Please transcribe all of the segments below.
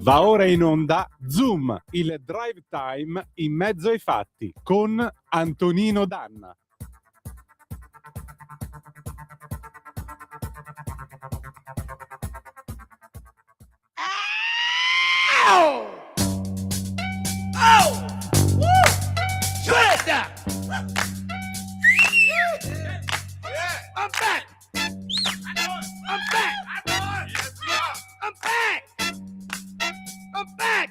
Va ora in onda Zoom, il drive time in mezzo ai fatti con Antonino Danna. Ow! Oh! Woo! Shut it down! I'm back! I'm back! I'm back! I'm back!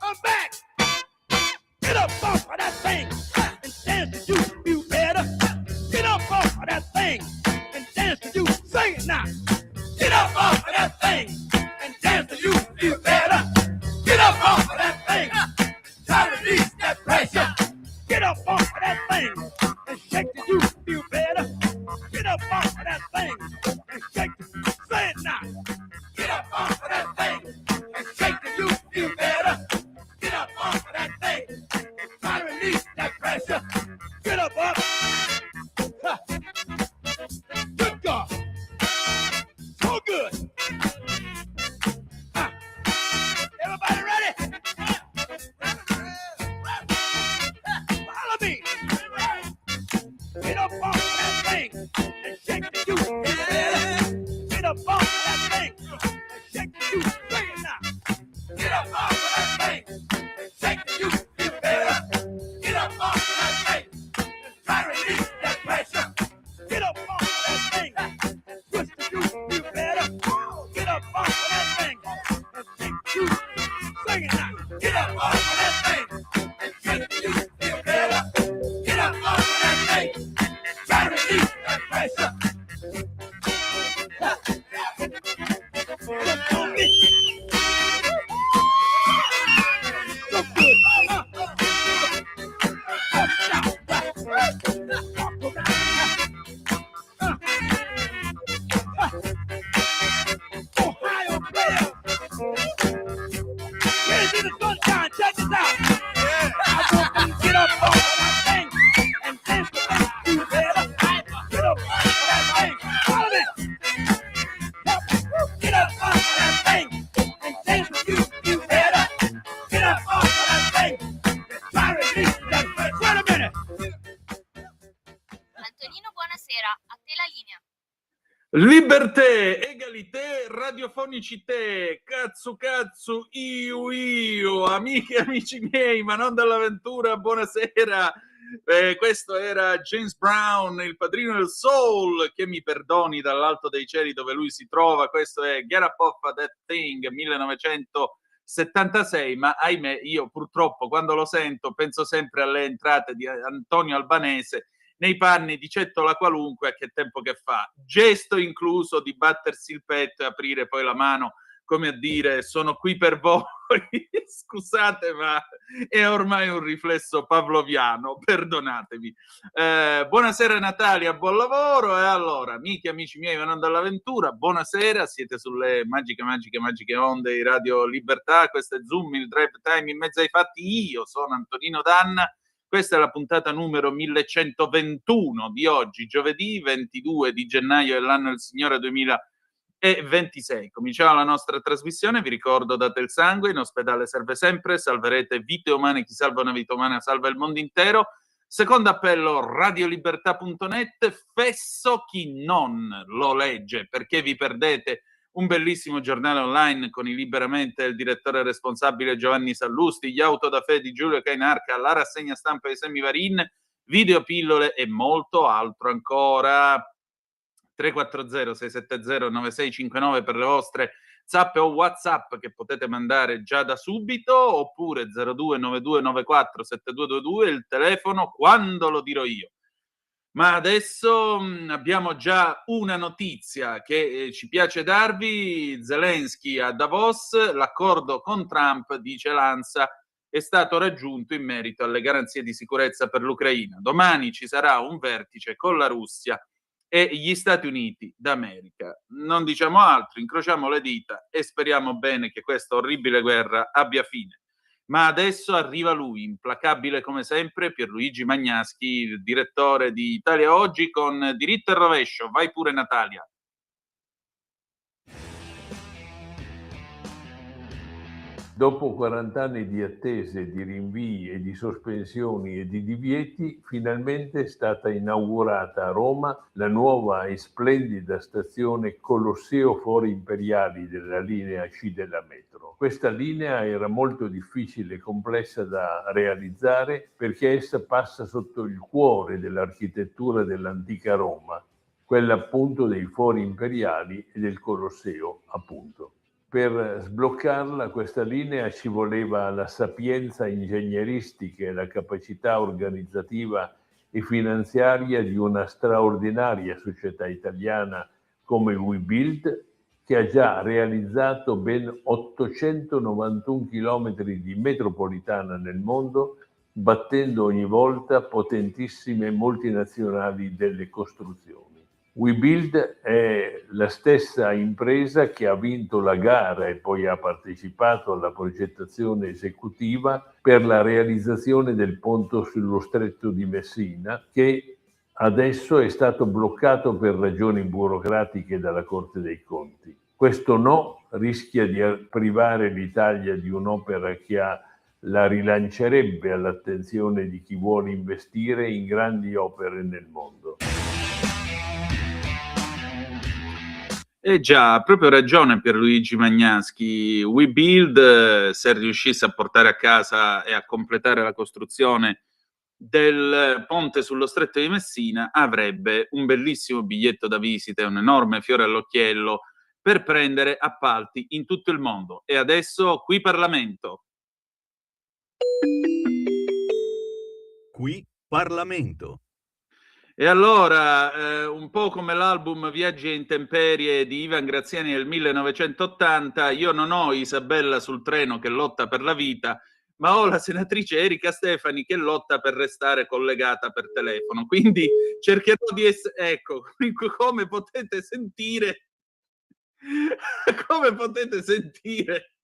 I'm back! Get up off of that thing and dance to you better. Get up off of that thing and dance to you. Sing it now. Get up off of that thing and dance to you better. Get up off of that thing. Try to release that pressure. Get up off of that thing and shake to you feel better. Get up off of that thing and shake to you. Say it now. Get up off of that thing and shake to you feel better. Get up off of that thing and try to release that pressure. Get up off. Ha. Good God. So good. Ha. Everybody ready? Follow me. Get up off of that thing and shake the you feel better. Get up off of that thing and shake the you. Sing it now. Get up off of that thing and shake the you feel better. Get up off of that thing and try to release that pressure. Get up off of that thing and twist the you feel better. Get up off of that thing and shake the you. Sing it now. Get up off of that thing and shake the you feel better. Get up off of that thing and try to release that pressure. Look on me. So good. Ohio players. Here's in the sunshine. Check this out. I want you to get up off of that thing and dance with me. You better get up off of that thing. Follow me. Get up off of that thing and dance with you. You better get up off of that thing and try to release that pressure. Wait a minute. Antonino, buonasera, a te la linea. Liberté, egalité, radiofonicité, cazzo, io, amiche e amici miei, ma non dall'avventura, buonasera. Questo era James Brown, il padrino del soul, che mi perdoni dall'alto dei cieli dove lui si trova. Questo è Get Up Off That Thing, 1976, ma ahimè io purtroppo quando lo sento penso sempre alle entrate di Antonio Albanese nei panni di Cetto la Qualunque, a che tempo che fa, gesto incluso di battersi il petto e aprire poi la mano come a dire sono qui per voi. Scusate, ma è ormai un riflesso pavloviano, perdonatemi. Buonasera Natalia, buon lavoro. E allora, amiche e amici miei, venendo dall'avventura, buonasera, siete sulle magiche onde di Radio Libertà. Questo è Zoom, il drive time in mezzo ai fatti. Io sono Antonino Danna. Questa è la puntata numero 1121 di oggi, giovedì 22 di gennaio dell'anno del Signore 2026. Cominciamo la nostra trasmissione, vi ricordo, date il sangue, in ospedale serve sempre, salverete vite umane, chi salva una vita umana salva il mondo intero. Secondo appello, radiolibertà.net, fesso chi non lo legge, perché vi perdete un bellissimo giornale online con i Liberamente del direttore responsabile Giovanni Sallusti, gli Autodafè di Giulio Cainarca, la rassegna stampa di Semivarin, videopillole e molto altro ancora. 340-670-9659 per le vostre zappe o WhatsApp che potete mandare già da subito, oppure 0292947222, il telefono quando lo dirò io. Ma adesso abbiamo già una notizia che ci piace darvi. Zelensky a Davos, l'accordo con Trump, dice l'ANSA, è stato raggiunto in merito alle garanzie di sicurezza per l'Ucraina. Domani ci sarà un vertice con la Russia e gli Stati Uniti d'America. Non diciamo altro, incrociamo le dita e speriamo bene che questa orribile guerra abbia fine. Ma adesso arriva lui, implacabile come sempre, Pierluigi Magnaschi, il direttore di Italia Oggi, con diritto e rovescio. Vai pure Natalia. Dopo 40 anni di attese, di rinvii e di sospensioni e di divieti, finalmente è stata inaugurata a Roma la nuova e splendida stazione Colosseo Fori Imperiali della linea C della metro. Questa linea era molto difficile e complessa da realizzare perché essa passa sotto il cuore dell'architettura dell'antica Roma, quella appunto dei Fori Imperiali e del Colosseo, appunto. Per sbloccarla, questa linea, ci voleva la sapienza ingegneristica e la capacità organizzativa e finanziaria di una straordinaria società italiana come Webuild, che ha già realizzato ben 891 chilometri di metropolitana nel mondo, battendo ogni volta potentissime multinazionali delle costruzioni. Webuild è la stessa impresa che ha vinto la gara e poi ha partecipato alla progettazione esecutiva per la realizzazione del ponte sullo Stretto di Messina, che adesso è stato bloccato per ragioni burocratiche dalla Corte dei Conti. Questo no rischia di privare l'Italia di un'opera che la rilancerebbe all'attenzione di chi vuole investire in grandi opere nel mondo. Già, ha proprio ragione Pierluigi Magnaschi. Webuild, se riuscisse a portare a casa e a completare la costruzione del ponte sullo Stretto di Messina, avrebbe un bellissimo biglietto da visita e un enorme fiore all'occhiello per prendere appalti in tutto il mondo. E adesso qui Parlamento. Qui Parlamento. E allora, un po' come l'album Viaggi e intemperie di Ivan Graziani del 1980, io non ho Isabella sul treno che lotta per la vita, ma ho la senatrice Erika Stefani che lotta per restare collegata per telefono. Quindi cercherò di essere... Ecco, come potete sentire... come potete sentire...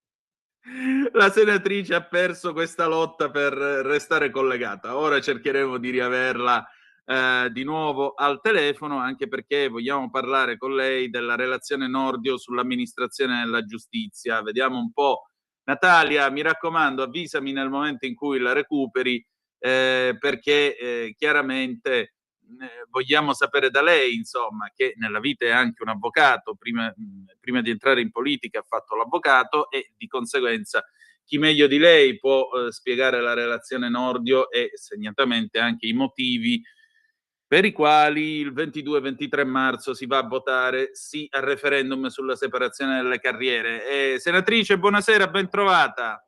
La senatrice ha perso questa lotta per restare collegata. Ora cercheremo di riaverla di nuovo al telefono, anche perché vogliamo parlare con lei della relazione Nordio sull'amministrazione della giustizia. Vediamo un po'. Natalia, mi raccomando, avvisami nel momento in cui la recuperi, perché chiaramente vogliamo sapere da lei, insomma, che nella vita è anche un avvocato, prima di entrare in politica ha fatto l'avvocato e di conseguenza chi meglio di lei può spiegare la relazione Nordio e segnatamente anche i motivi per i quali il 22-23 marzo si va a votare sì al referendum sulla separazione delle carriere. Senatrice, buonasera, ben trovata.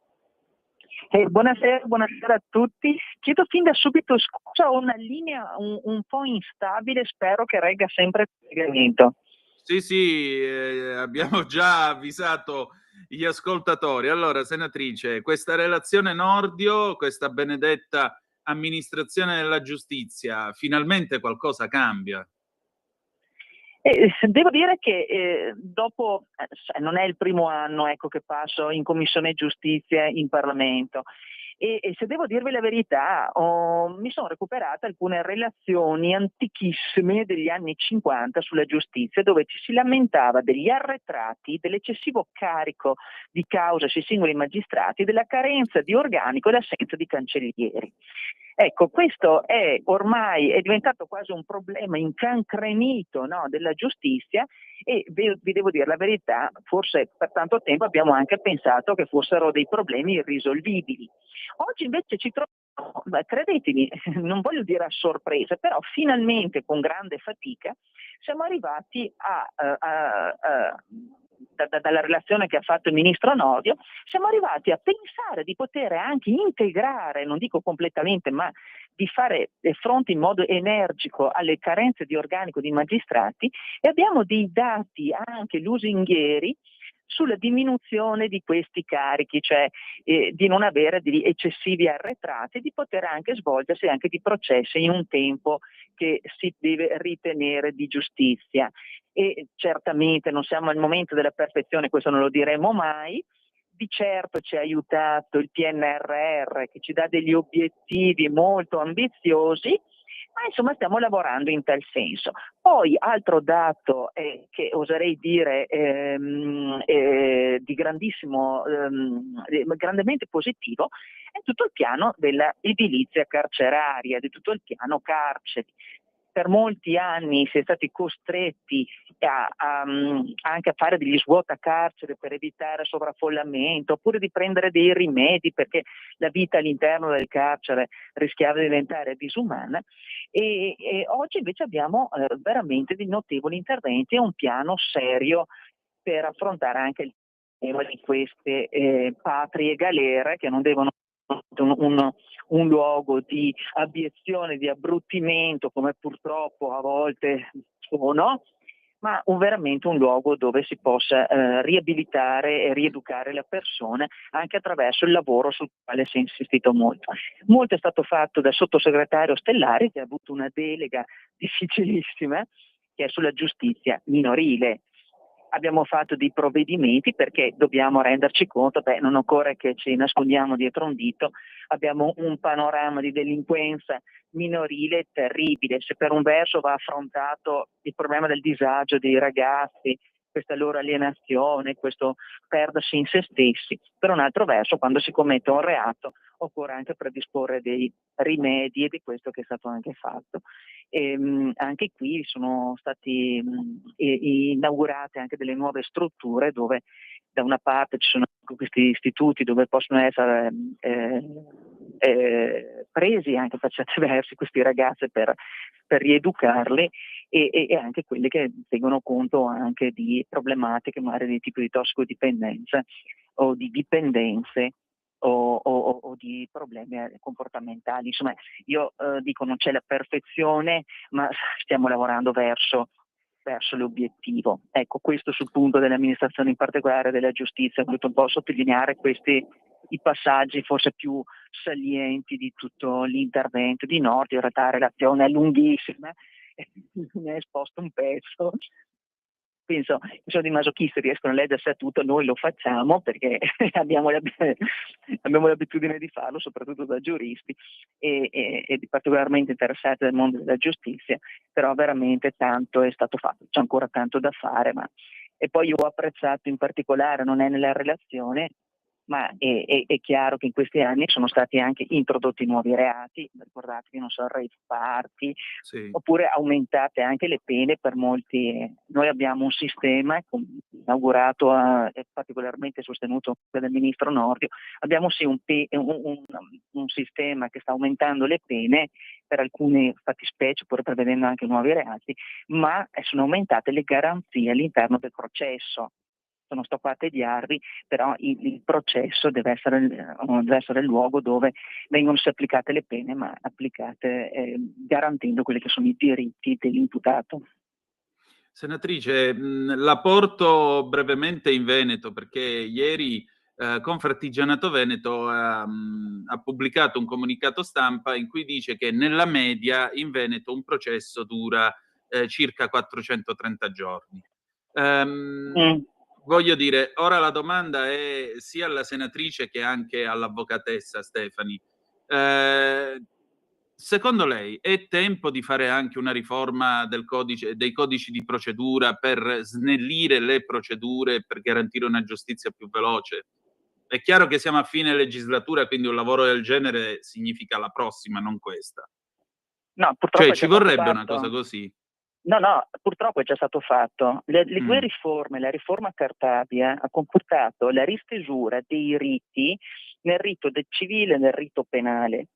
Buonasera a tutti. Chiedo fin da subito scusa, ho una linea un po' instabile, spero che regga sempre il collegamento. Sì, abbiamo già avvisato gli ascoltatori. Allora, senatrice, questa relazione Nordio, questa benedetta amministrazione della giustizia, finalmente qualcosa cambia. Devo dire che dopo, non è il primo anno che passo in Commissione Giustizia in Parlamento e se devo dirvi la verità mi sono recuperate alcune relazioni antichissime degli anni 50 sulla giustizia, dove ci si lamentava degli arretrati, dell'eccessivo carico di causa sui singoli magistrati, della carenza di organico e l'assenza di cancellieri. Ecco, questo è diventato quasi un problema incancrenito, no, della giustizia e vi devo dire la verità, forse per tanto tempo abbiamo anche pensato che fossero dei problemi irrisolvibili. Oggi invece ci troviamo, credetemi, non voglio dire a sorpresa, però finalmente con grande fatica siamo arrivati dalla relazione che ha fatto il ministro Nordio, siamo arrivati a pensare di poter anche integrare, non dico completamente, ma di fare fronte in modo energico alle carenze di organico di magistrati e abbiamo dei dati anche lusinghieri sulla diminuzione di questi carichi, cioè di non avere degli eccessivi arretrati, di poter anche svolgersi anche di processi in un tempo che si deve ritenere di giustizia. E certamente non siamo al momento della perfezione, questo non lo diremo mai. Di certo ci ha aiutato il PNRR che ci dà degli obiettivi molto ambiziosi, Ma insomma stiamo lavorando in tal senso. Poi altro dato che oserei dire di grandissimo, grandemente positivo, è tutto il piano della edilizia carceraria, di tutto il piano carceri. Per molti anni si è stati costretti anche a fare degli svuotacarcere per evitare sovraffollamento, oppure di prendere dei rimedi perché la vita all'interno del carcere rischiava di diventare disumana. E oggi invece abbiamo veramente dei notevoli interventi e un piano serio per affrontare anche il tema di queste patrie galere che non devono un luogo di abiezione, di abbruttimento, come purtroppo a volte sono, ma veramente un luogo dove si possa riabilitare e rieducare la persona anche attraverso il lavoro sul quale si è insistito molto. Molto è stato fatto dal sottosegretario Stellari, che ha avuto una delega difficilissima, che è sulla giustizia minorile. Abbiamo fatto dei provvedimenti perché dobbiamo renderci conto, non occorre che ci nascondiamo dietro un dito, abbiamo un panorama di delinquenza minorile terribile. Se per un verso va affrontato il problema del disagio dei ragazzi, questa loro alienazione, questo perdersi in se stessi, per un altro verso quando si commette un reato occorre anche predisporre dei rimedi, e di questo che è stato anche fatto. Anche qui sono stati inaugurate anche delle nuove strutture dove da una parte ci sono questi istituti dove possono essere presi anche per certi versi questi ragazzi per rieducarli e anche quelli che tengono conto anche di problematiche magari di tipo di tossicodipendenza o di dipendenze o di problemi comportamentali. Insomma, io dico non c'è la perfezione, ma stiamo lavorando verso l'obiettivo. Ecco, questo sul punto dell'amministrazione, in particolare della giustizia, ho voluto un po' sottolineare i passaggi forse più salienti di tutto l'intervento. Di Nordio in realtà la relazione è lunghissima, ne è esposto un pezzo. Penso che sono dei masochisti, riescono a leggersi a tutto, noi lo facciamo perché abbiamo l'abitudine di farlo, soprattutto da giuristi e particolarmente interessati del mondo della giustizia, però veramente tanto è stato fatto, c'è ancora tanto da fare. E poi io ho apprezzato in particolare, non è nella relazione, ma è chiaro che in questi anni sono stati anche introdotti nuovi reati, ricordatevi, non so, rave party, Sì. oppure aumentate anche le pene per molti. Noi abbiamo un sistema inaugurato e particolarmente sostenuto dal ministro Nordio, abbiamo sì un sistema che sta aumentando le pene per alcune fattispecie, pur prevedendo anche nuovi reati, ma sono aumentate le garanzie all'interno del processo. Sono stoppate gli arri, però il processo deve essere il luogo dove vengono applicate le pene, ma applicate garantendo quelli che sono i diritti dell'imputato. Senatrice, la porto brevemente in Veneto perché ieri Confartigianato Veneto ha pubblicato un comunicato stampa in cui dice che nella media in Veneto un processo dura circa 430 giorni. Voglio dire, ora la domanda è sia alla senatrice che anche all'avvocatessa Stefani. Secondo lei è tempo di fare anche una riforma dei codici di procedura per snellire le procedure, per garantire una giustizia più veloce? È chiaro che siamo a fine legislatura, quindi un lavoro del genere significa la prossima, non questa. No, purtroppo Cioè, ci vorrebbe una cosa così. No, purtroppo è già stato fatto. Le due riforme, la riforma Cartabia ha comportato la ristesura dei riti nel rito del civile e nel rito penale,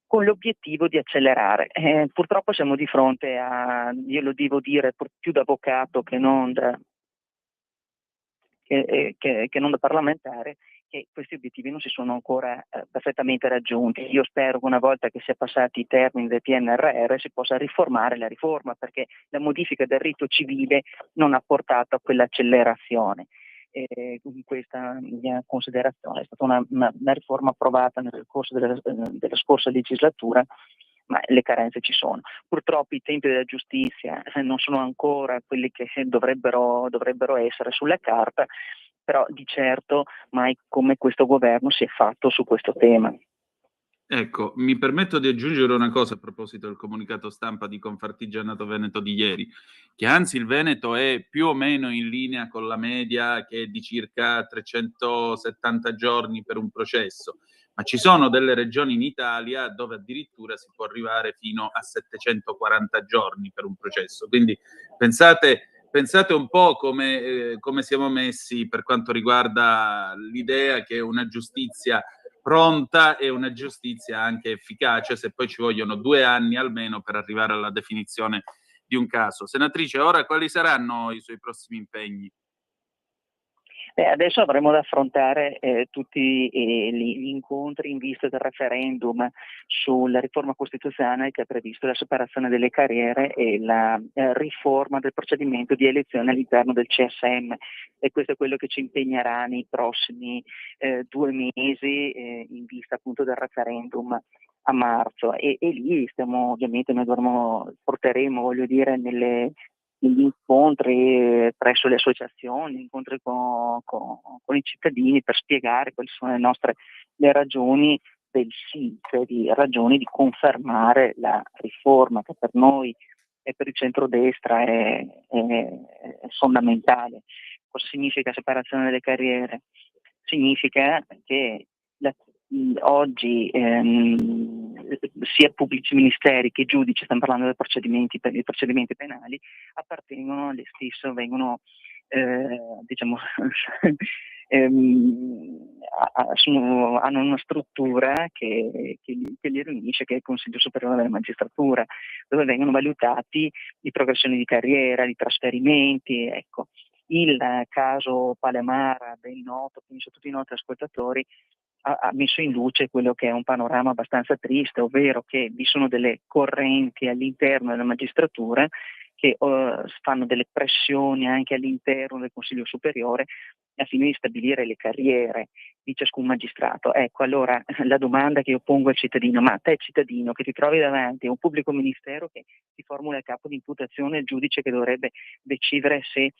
con l'obiettivo di accelerare. Purtroppo siamo di fronte a, io lo devo dire più da avvocato che non da parlamentare, che questi obiettivi non si sono ancora perfettamente raggiunti. Io spero che una volta che sia passati i termini del PNRR si possa riformare la riforma, perché la modifica del rito civile non ha portato a quell'accelerazione. In questa mia considerazione è stata una riforma approvata nel corso della scorsa legislatura, ma le carenze ci sono. Purtroppo i tempi della giustizia non sono ancora quelli che dovrebbero essere sulla carta, però di certo mai come questo governo si è fatto su questo tema. Ecco, mi permetto di aggiungere una cosa a proposito del comunicato stampa di Confartigianato Veneto di ieri, che anzi il Veneto è più o meno in linea con la media, che è di circa 370 giorni per un processo, ma ci sono delle regioni in Italia dove addirittura si può arrivare fino a 740 giorni per un processo. Quindi pensate un po' come siamo messi per quanto riguarda l'idea che una giustizia pronta e una giustizia anche efficace, se poi ci vogliono 2 anni almeno per arrivare alla definizione di un caso. Senatrice, ora quali saranno i suoi prossimi impegni? Adesso avremo da affrontare tutti gli incontri in vista del referendum sulla riforma costituzionale che ha previsto la separazione delle carriere e la riforma del procedimento di elezione all'interno del CSM, e questo è quello che ci impegnerà nei prossimi 2 mesi in vista appunto del referendum a marzo, e lì stiamo, ovviamente noi porteremo, voglio dire, negli incontri presso le associazioni, incontri con i cittadini per spiegare quali sono le ragioni del sì, cioè di ragioni di confermare la riforma che per noi e per il centrodestra è fondamentale. Cosa significa separazione delle carriere? Significa che oggi sia pubblici ministeri che giudici, stiamo parlando dei procedimenti penali, appartengono alle stesse, vengono hanno una struttura che li riunisce, che è il Consiglio Superiore della Magistratura, dove vengono valutati di progressioni di carriera, di trasferimenti. Ecco, il caso Palemara, ben noto, penso a tutti i nostri ascoltatori, ha messo in luce quello che è un panorama abbastanza triste, ovvero che vi sono delle correnti all'interno della magistratura che fanno delle pressioni anche all'interno del Consiglio Superiore a fine di stabilire le carriere di ciascun magistrato. Ecco, allora la domanda che io pongo al cittadino: ma te cittadino che ti trovi davanti a un pubblico ministero che ti formula il capo di imputazione, il giudice che dovrebbe decidere se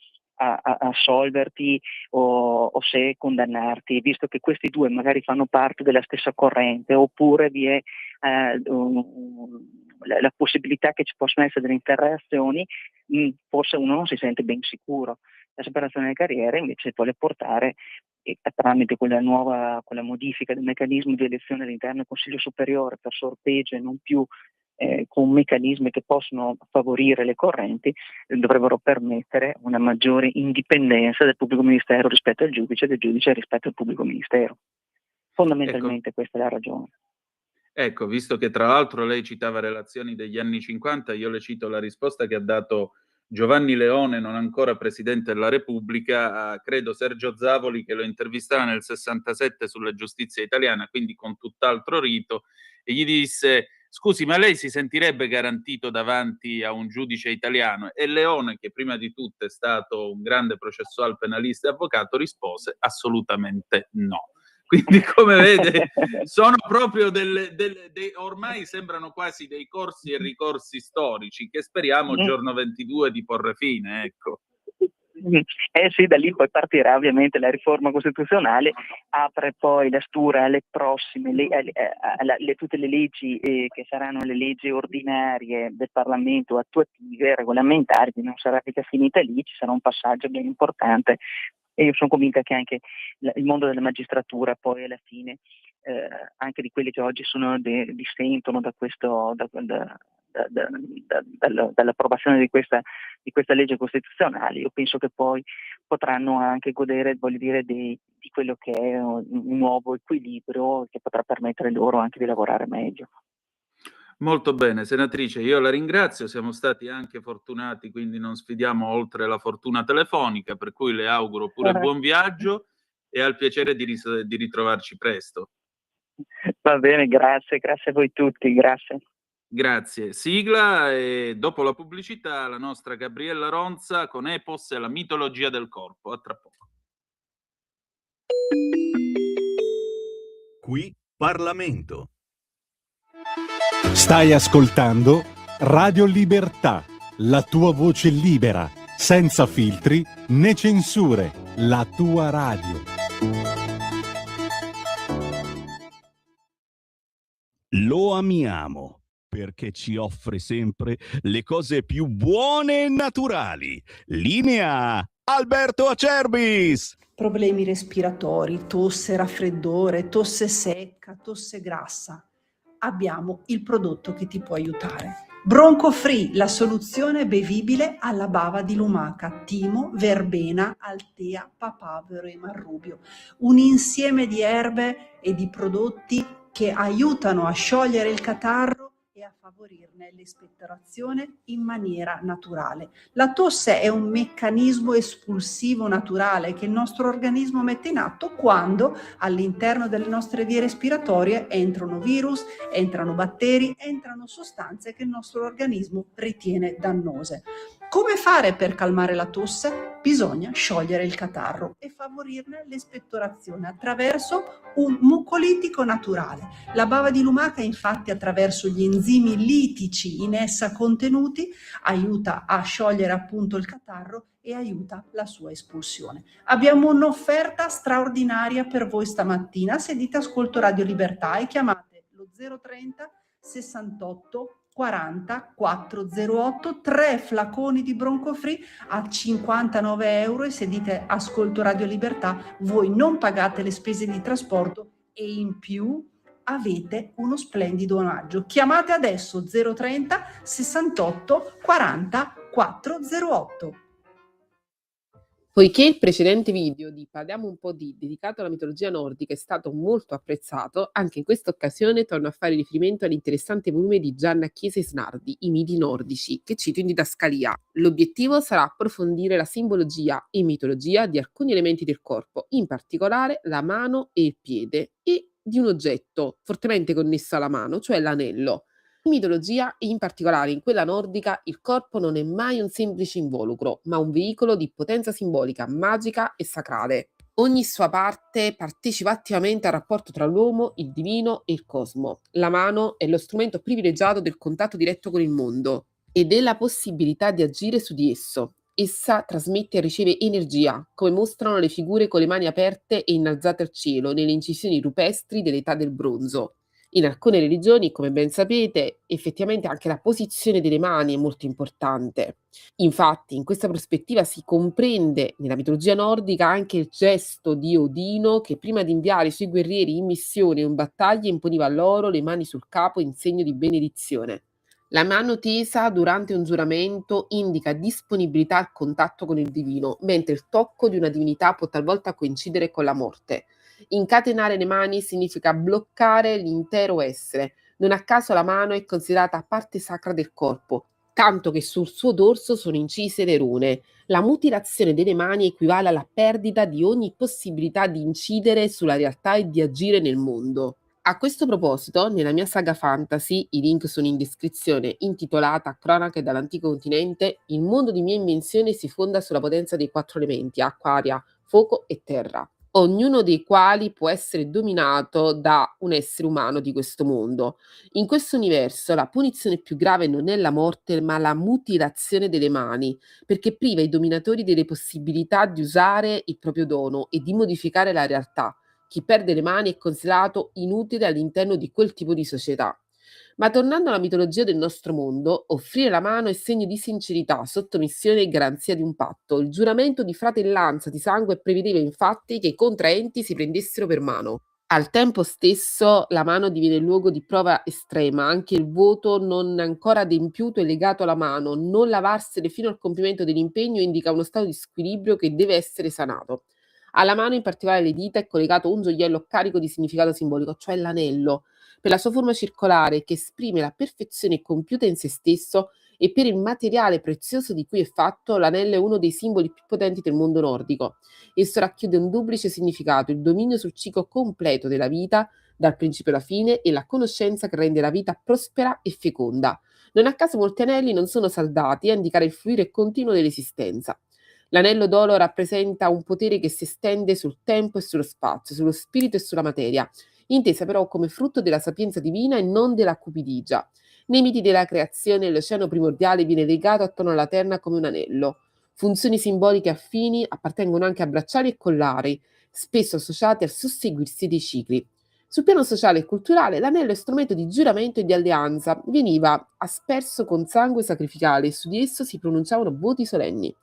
assolverti o se condannarti, visto che questi due magari fanno parte della stessa corrente, oppure vi è la possibilità che ci possono essere delle interazioni, forse uno non si sente ben sicuro. La separazione delle carriere invece vuole portare, tramite quella modifica del meccanismo di elezione all'interno del Consiglio Superiore per sorteggio e non più con meccanismi che possono favorire le correnti, dovrebbero permettere una maggiore indipendenza del pubblico ministero rispetto al giudice e del giudice rispetto al pubblico ministero. Fondamentalmente questa è la ragione. Ecco, visto che tra l'altro lei citava relazioni degli anni 50, io le cito la risposta che ha dato Giovanni Leone, non ancora Presidente della Repubblica, a credo Sergio Zavoli, che lo intervistava nel 67 sulla giustizia italiana, quindi con tutt'altro rito, e gli disse: scusi, ma lei si sentirebbe garantito davanti a un giudice italiano? E Leone, che prima di tutto è stato un grande processual penalista e avvocato, rispose: assolutamente no. Quindi, come vede, sono proprio ormai sembrano quasi dei corsi e ricorsi storici che speriamo giorno 22 di porre fine, ecco. Sì, da lì poi partirà ovviamente la riforma costituzionale, apre poi la stura alle prossime, tutte le leggi che saranno le leggi ordinarie del Parlamento, attuative, regolamentari, non sarà mica finita lì, ci sarà un passaggio ben importante, e io sono convinta che anche il mondo della magistratura poi alla fine, anche di quelli che oggi dissentono dall'approvazione di questa legge costituzionale, io penso che poi potranno anche godere, voglio dire, di quello che è un nuovo equilibrio che potrà permettere loro anche di lavorare meglio. Molto bene, senatrice, io la ringrazio, siamo stati anche fortunati, quindi non sfidiamo oltre la fortuna telefonica, per cui le auguro pure buon viaggio e al piacere di ritrovarci presto. Va bene, grazie a voi tutti, grazie. Grazie. Sigla, e dopo la pubblicità la nostra Gabriella Ronza con Epos e la mitologia del corpo. A tra poco. Qui Parlamento. Stai ascoltando Radio Libertà, la tua voce libera, senza filtri né censure, la tua radio. Lo amiamo perché ci offre sempre le cose più buone e naturali. Linea Alberto Acerbis! Problemi respiratori, tosse, raffreddore, tosse secca, tosse grassa. Abbiamo il prodotto che ti può aiutare. Bronco Free, la soluzione bevibile alla bava di lumaca, timo, verbena, altea, papavero e marrubio. Un insieme di erbe e di prodotti che aiutano a sciogliere il catarro e a favorirne l'espettorazione in maniera naturale. La tosse è un meccanismo espulsivo naturale che il nostro organismo mette in atto quando all'interno delle nostre vie respiratorie entrano virus, entrano batteri, entrano sostanze che il nostro organismo ritiene dannose. Come fare per calmare la tosse? Bisogna sciogliere il catarro e favorirne l'espettorazione attraverso un mucolitico naturale. La bava di lumaca, infatti, attraverso gli enzimi litici in essa contenuti, aiuta a sciogliere appunto il catarro e aiuta la sua espulsione. Abbiamo un'offerta straordinaria per voi stamattina. Se dite ascolto Radio Libertà e chiamate lo 030 68 40 408, 3 flaconi di Bronco Free a 59 euro, e se dite ascolto Radio Libertà voi non pagate le spese di trasporto e in più avete uno splendido omaggio. Chiamate adesso 030 68 40 408. Poiché il precedente video di Parliamo un po' di dedicato alla mitologia nordica è stato molto apprezzato, anche in questa occasione torno a fare riferimento all'interessante volume di Gianna Chiesa Snardi, I miti nordici, che cito in didascalia. L'obiettivo sarà approfondire la simbologia e mitologia di alcuni elementi del corpo, in particolare la mano e il piede, e di un oggetto fortemente connesso alla mano, cioè l'anello. In mitologia, e in particolare in quella nordica, il corpo non è mai un semplice involucro, ma un veicolo di potenza simbolica, magica e sacrale. Ogni sua parte partecipa attivamente al rapporto tra l'uomo, il divino e il cosmo. La mano è lo strumento privilegiato del contatto diretto con il mondo e della possibilità di agire su di esso. Essa trasmette e riceve energia, come mostrano le figure con le mani aperte e innalzate al cielo nelle incisioni rupestri dell'età del bronzo. In alcune religioni, come ben sapete, effettivamente anche la posizione delle mani è molto importante. Infatti, in questa prospettiva si comprende nella mitologia nordica anche il gesto di Odino che prima di inviare i suoi guerrieri in missione o in battaglia imponeva loro le mani sul capo in segno di benedizione. La mano tesa durante un giuramento indica disponibilità al contatto con il divino, mentre il tocco di una divinità può talvolta coincidere con la morte. Incatenare le mani significa bloccare l'intero essere. Non a caso la mano è considerata parte sacra del corpo, tanto che sul suo dorso sono incise le rune. La mutilazione delle mani equivale alla perdita di ogni possibilità di incidere sulla realtà e di agire nel mondo. A questo proposito, nella mia saga fantasy, i link sono in descrizione, intitolata Cronache dall'antico continente, il mondo di mia invenzione si fonda sulla potenza dei 4 elementi, acqua, aria, fuoco e terra, ognuno dei quali può essere dominato da un essere umano di questo mondo. In questo universo la punizione più grave non è la morte, ma la mutilazione delle mani, perché priva i dominatori delle possibilità di usare il proprio dono e di modificare la realtà. Chi perde le mani è considerato inutile all'interno di quel tipo di società. Ma tornando alla mitologia del nostro mondo, offrire la mano è segno di sincerità, sottomissione e garanzia di un patto. Il giuramento di fratellanza di sangue prevedeva infatti che i contraenti si prendessero per mano. Al tempo stesso la mano diviene luogo di prova estrema, anche il voto non ancora adempiuto è legato alla mano, non lavarsene fino al compimento dell'impegno indica uno stato di squilibrio che deve essere sanato. Alla mano, in particolare le dita, è collegato un gioiello carico di significato simbolico, cioè l'anello, per la sua forma circolare che esprime la perfezione compiuta in se stesso, e per il materiale prezioso di cui è fatto, l'anello è uno dei simboli più potenti del mondo nordico. Esso racchiude un duplice significato: il dominio sul ciclo completo della vita, dal principio alla fine, e la conoscenza che rende la vita prospera e feconda. Non a caso molti anelli non sono saldati a indicare il fluire continuo dell'esistenza. L'anello d'oro rappresenta un potere che si estende sul tempo e sullo spazio, sullo spirito e sulla materia, intesa però come frutto della sapienza divina e non della cupidigia. Nei miti della creazione l'oceano primordiale viene legato attorno alla terra come un anello. Funzioni simboliche affini appartengono anche a bracciali e collari, spesso associati al susseguirsi dei cicli. Sul piano sociale e culturale, l'anello è strumento di giuramento e di alleanza, veniva asperso con sangue sacrificale e su di esso si pronunciavano voti solenni.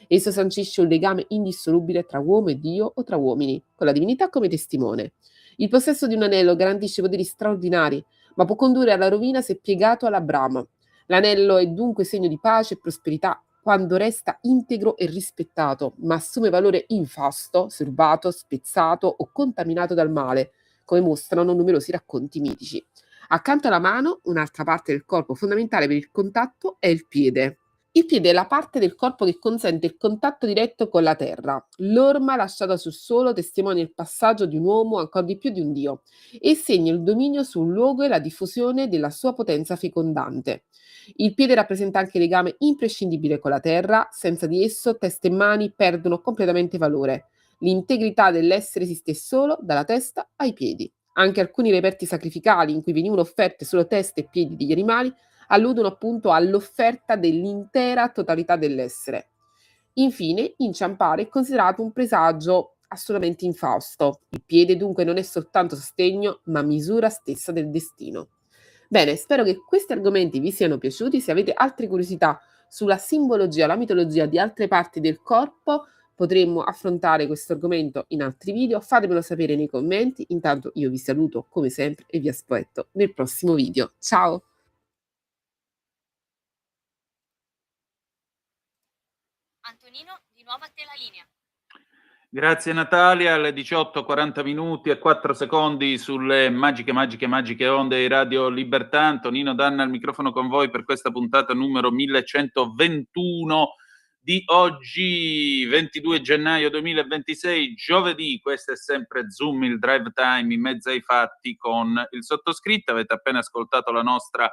Esso sancisce un legame indissolubile tra uomo e Dio o tra uomini, con la divinità come testimone. Il possesso di un anello garantisce poteri straordinari, ma può condurre alla rovina se piegato alla brama. L'anello è dunque segno di pace e prosperità quando resta integro e rispettato, ma assume valore infausto, se rubato, spezzato o contaminato dal male, come mostrano numerosi racconti mitici. Accanto alla mano, un'altra parte del corpo fondamentale per il contatto è il piede. Il piede è la parte del corpo che consente il contatto diretto con la terra. L'orma lasciata sul suolo testimonia il passaggio di un uomo, ancor di più di un dio, e segna il dominio su un luogo e la diffusione della sua potenza fecondante. Il piede rappresenta anche il legame imprescindibile con la terra, senza di esso testa e mani perdono completamente valore. L'integrità dell'essere esiste solo dalla testa ai piedi. Anche alcuni reperti sacrificali in cui venivano offerte solo teste e piedi degli animali alludono appunto all'offerta dell'intera totalità dell'essere. Infine, inciampare è considerato un presagio assolutamente infausto. Il piede dunque non è soltanto sostegno, ma misura stessa del destino. Bene, spero che questi argomenti vi siano piaciuti. Se avete altre curiosità sulla simbologia, la mitologia di altre parti del corpo, potremmo affrontare questo argomento in altri video. Fatemelo sapere nei commenti. Intanto io vi saluto come sempre e vi aspetto nel prossimo video. Ciao! Antonino, di nuovo a te la linea. Grazie Natalia, alle 18:40 minuti e 4 secondi sulle magiche onde di Radio Libertà. Antonino Danna al microfono con voi per questa puntata numero 1121 di oggi, 22 gennaio 2026, giovedì. Questo è sempre Zoom, il drive time in mezzo ai fatti con il sottoscritto. Avete appena ascoltato la nostra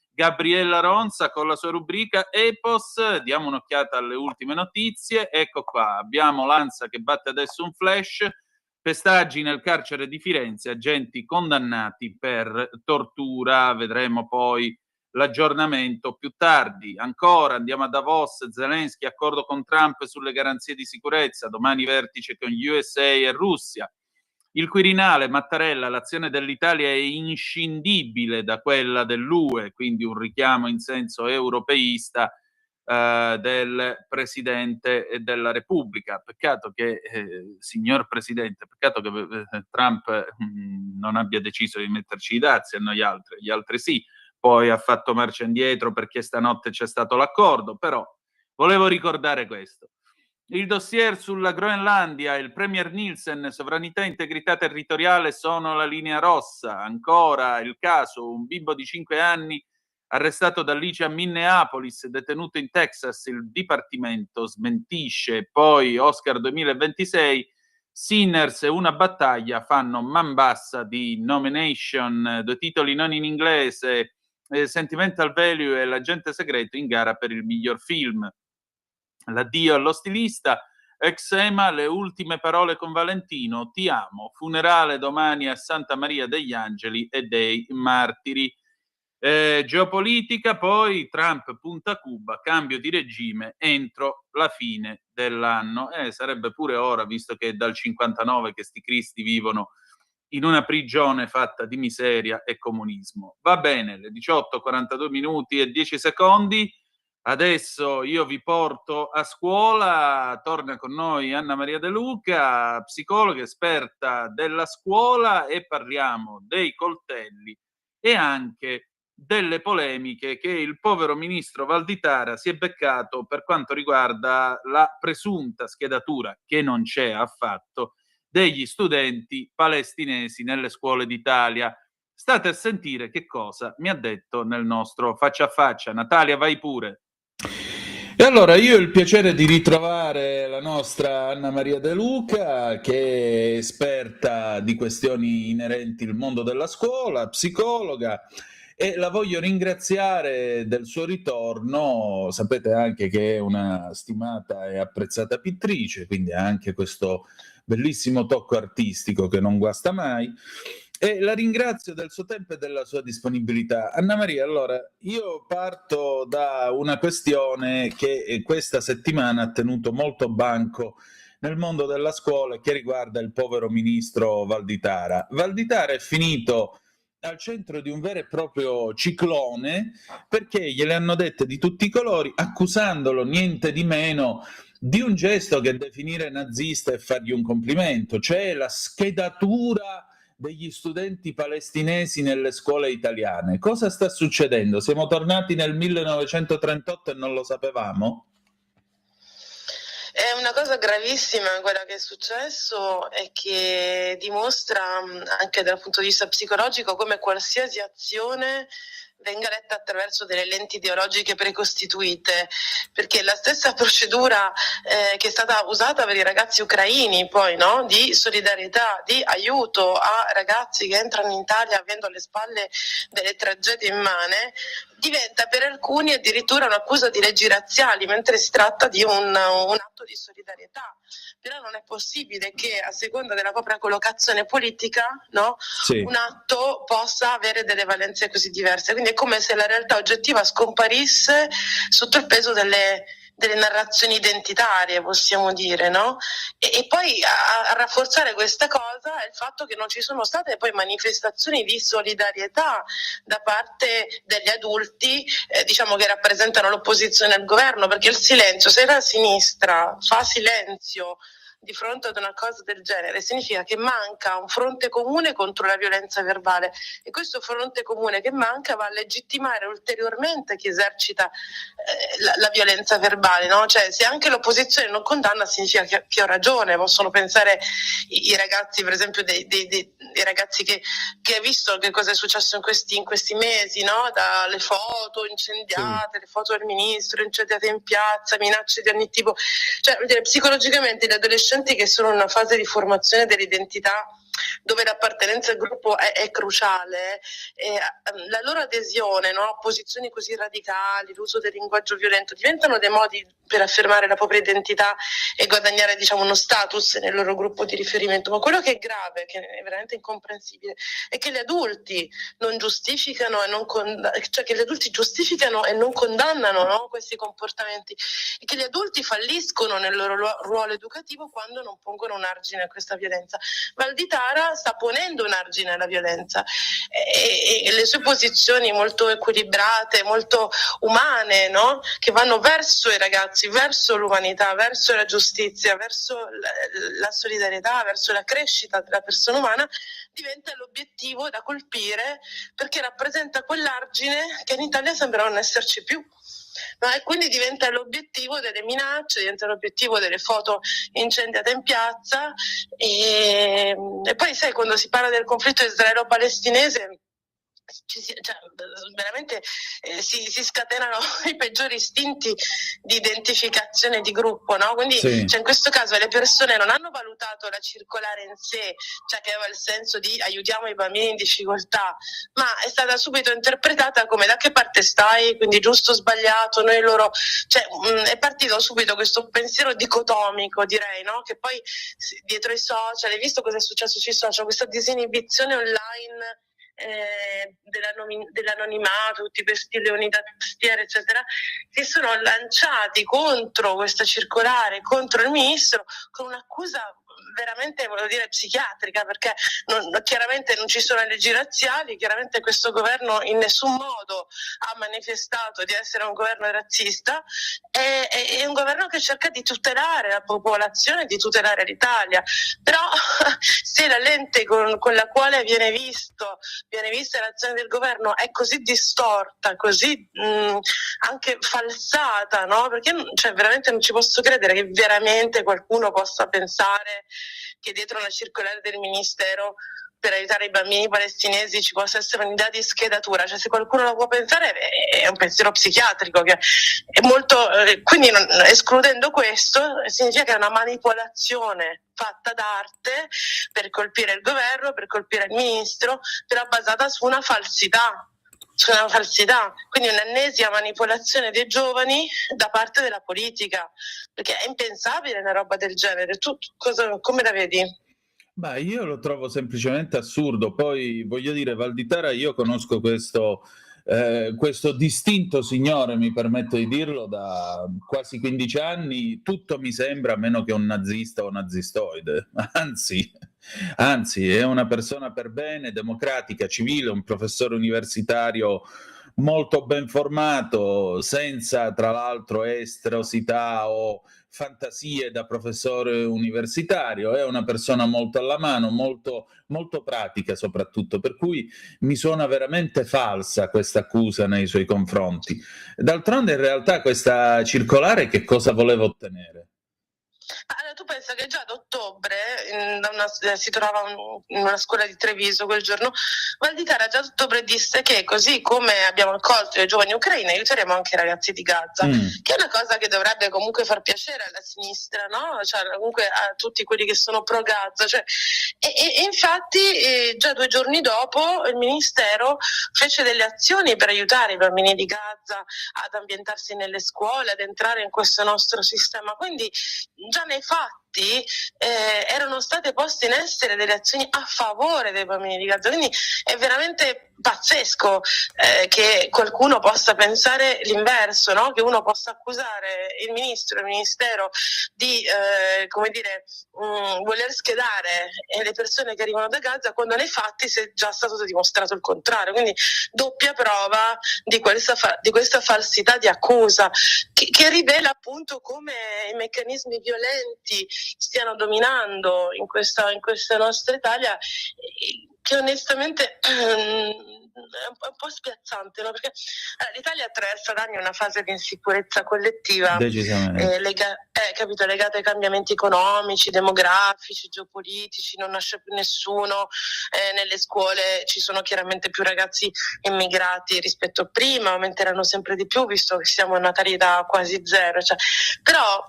Gabriella Ronza con la sua rubrica Epos. Diamo un'occhiata alle ultime notizie. Ecco qua, abbiamo l'ANSA che batte adesso un flash: pestaggi nel carcere di Firenze, agenti condannati per tortura. Vedremo poi l'aggiornamento più tardi. Ancora andiamo a Davos, Zelensky, accordo con Trump sulle garanzie di sicurezza, domani vertice con USA e Russia. Il Quirinale, Mattarella, l'azione dell'Italia è inscindibile da quella dell'UE, quindi un richiamo in senso europeista del Presidente della Repubblica. Peccato che, signor Presidente, peccato che Trump non abbia deciso di metterci i dazi a noi altri, gli altri sì, poi ha fatto marcia indietro perché stanotte c'è stato l'accordo, però volevo ricordare questo. Il dossier sulla Groenlandia, il Premier Nielsen, sovranità e integrità territoriale sono la linea rossa. Ancora il caso, un bimbo di 5 anni arrestato dall'ICE a Minneapolis, detenuto in Texas, il Dipartimento smentisce. Poi Oscar 2026, Sinners e Una battaglia fanno man bassa di nomination, 2 titoli non in inglese, Sentimental Value e L'agente segreto in gara per il miglior film. L'addio allo stilista, Exema, le ultime parole con Valentino, ti amo, funerale domani a Santa Maria degli Angeli e dei Martiri. Geopolitica, poi Trump punta Cuba, cambio di regime entro la fine dell'anno. Sarebbe pure ora, visto che è dal 59 che sti cristi vivono in una prigione fatta di miseria e comunismo. Va bene, le 18:42 minuti e 10 secondi. Adesso io vi porto a scuola, torna con noi Anna Maria De Luca, psicologa esperta della scuola, e parliamo dei coltelli e anche delle polemiche che il povero ministro Valditara si è beccato per quanto riguarda la presunta schedatura, che non c'è affatto, degli studenti palestinesi nelle scuole d'Italia. State a sentire che cosa mi ha detto nel nostro faccia a faccia. Natalia, vai pure. E allora io ho il piacere di ritrovare la nostra Anna Maria De Luca, che è esperta di questioni inerenti al mondo della scuola, psicologa, e la voglio ringraziare del suo ritorno. Sapete anche che è una stimata e apprezzata pittrice, quindi ha anche questo bellissimo tocco artistico che non guasta mai. E la ringrazio del suo tempo e della sua disponibilità. Anna Maria, allora, io parto da una questione che questa settimana ha tenuto molto banco nel mondo della scuola che riguarda il povero ministro Valditara. Valditara è finito al centro di un vero e proprio ciclone perché gliele hanno dette di tutti i colori, accusandolo niente di meno di un gesto che definire nazista e fargli un complimento, cioè la schedatura degli studenti palestinesi nelle scuole italiane. Cosa sta succedendo? Siamo tornati nel 1938 e non lo sapevamo? È una cosa gravissima quella che è successo e che dimostra anche dal punto di vista psicologico come qualsiasi azione venga letta attraverso delle lenti ideologiche precostituite, perché la stessa procedura che è stata usata per i ragazzi ucraini poi, no? Di solidarietà, di aiuto a ragazzi che entrano in Italia avendo alle spalle delle tragedie immane, diventa per alcuni addirittura un'accusa di leggi razziali, mentre si tratta di un atto di solidarietà. Però non è possibile che a seconda della propria collocazione politica, no? Sì. Un atto possa avere delle valenze così diverse. Quindi è come se la realtà oggettiva scomparisse sotto il peso delle narrazioni identitarie, possiamo dire, no? E poi a rafforzare questa cosa è il fatto che non ci sono state poi manifestazioni di solidarietà da parte degli adulti, diciamo, che rappresentano l'opposizione al governo, perché il silenzio, se la sinistra fa silenzio di fronte ad una cosa del genere, significa che manca un fronte comune contro la violenza verbale, e questo fronte comune che manca va a legittimare ulteriormente chi esercita la violenza verbale, no? Cioè, se anche l'opposizione non condanna, significa che ho ragione. Possono pensare i ragazzi, per esempio dei ragazzi che hai visto che cosa è successo in questi mesi, no? Dalle foto incendiate, le foto del ministro incendiate in piazza, minacce di ogni tipo. Cioè, vuol dire, psicologicamente gli adolescenti che sono in una fase di formazione dell'identità dove l'appartenenza al gruppo è cruciale, la loro adesione, no, a posizioni così radicali, l'uso del linguaggio violento, diventano dei modi per affermare la propria identità e guadagnare, diciamo, uno status nel loro gruppo di riferimento. Ma quello che è grave, che è veramente incomprensibile, è che gli adulti non giustificano e non cioè che gli adulti giustificano e non condannano, no, questi comportamenti, e che gli adulti falliscono nel loro ruolo educativo quando non pongono un argine a questa violenza. Valditara sta ponendo un argine alla violenza e le sue posizioni molto equilibrate, molto umane, no? Che vanno verso i ragazzi, verso l'umanità, verso la giustizia, verso la solidarietà, verso la crescita della persona umana, diventa l'obiettivo da colpire, perché rappresenta quell'argine che in Italia sembra non esserci più. No, e quindi diventa l'obiettivo delle minacce, diventa l'obiettivo delle foto incendiate in piazza, e poi sai, quando si parla del conflitto israelo-palestinese veramente si scatenano i peggiori istinti di identificazione di gruppo, no? Quindi Sì. in questo caso le persone non hanno valutato la circolare in sé, cioè che aveva il senso di aiutiamo i bambini in difficoltà, ma è stata subito interpretata come da che parte stai, quindi giusto o sbagliato, noi loro, cioè è partito subito questo pensiero dicotomico, direi, no? Che poi dietro i social, hai visto cosa è successo sui social, questa disinibizione online dell'anonimato, tutti questi leoni da tastiera eccetera, che sono lanciati contro questa circolare, contro il ministro, con un'accusa veramente, voglio dire, psichiatrica, perché chiaramente non ci sono leggi razziali, chiaramente questo governo in nessun modo ha manifestato di essere un governo razzista, è un governo che cerca di tutelare la popolazione, di tutelare l'Italia, però se la lente con la quale viene vista l'azione del governo è così distorta, così anche falsata, no? Perché cioè, veramente non ci posso credere che veramente qualcuno possa pensare che dietro una circolare del ministero per aiutare i bambini palestinesi ci possa essere un'idea di schedatura. Cioè, se qualcuno lo può pensare è un pensiero psichiatrico che è molto quindi escludendo questo significa che è una manipolazione fatta d'arte per colpire il governo, per colpire il ministro, però basata su una falsità, quindi un'ennesima manipolazione dei giovani da parte della politica, perché è impensabile una roba del genere. Tu come la vedi? Beh, io lo trovo semplicemente assurdo. Poi voglio dire, Valditara, io conosco questo questo distinto signore, mi permetto di dirlo, da quasi 15 anni, tutto mi sembra meno che un nazista o nazistoide, anzi è una persona per bene, democratica, civile, un professore universitario molto ben formato, senza tra l'altro estrosità o fantasie da professore universitario, è una persona molto alla mano, molto, molto pratica soprattutto, per cui mi suona veramente falsa questa accusa nei suoi confronti. D'altronde in realtà questa circolare che cosa voleva ottenere? Allora, tu pensa che già ad ottobre si trovava in una scuola di Treviso quel giorno, Valditara già ad ottobre disse che così come abbiamo accolto i giovani ucraini aiuteremo anche i ragazzi di Gaza, che è una cosa che dovrebbe comunque far piacere alla sinistra, no? Cioè, comunque a tutti quelli che sono pro Gaza, cioè, e infatti già 2 giorni dopo il ministero fece delle azioni per aiutare i bambini di Gaza ad ambientarsi nelle scuole, ad entrare in questo nostro sistema, quindi già nei fatti erano state poste in essere delle azioni a favore dei bambini di Gaza, quindi è veramente pazzesco che qualcuno possa pensare l'inverso, no? Che uno possa accusare il ministero di voler schedare le persone che arrivano da Gaza, quando nei fatti si è già stato dimostrato il contrario, quindi doppia prova di questa falsità di accusa che rivela appunto come i meccanismi violenti stiano dominando in questa nostra Italia, che onestamente è un po' spiazzante, no? Perché l'Italia attraversa da anni una fase di insicurezza collettiva legata ai cambiamenti economici, demografici, geopolitici, non nasce più nessuno, nelle scuole ci sono chiaramente più ragazzi immigrati rispetto a prima, aumenteranno sempre di più visto che siamo a natalità quasi zero, cioè, però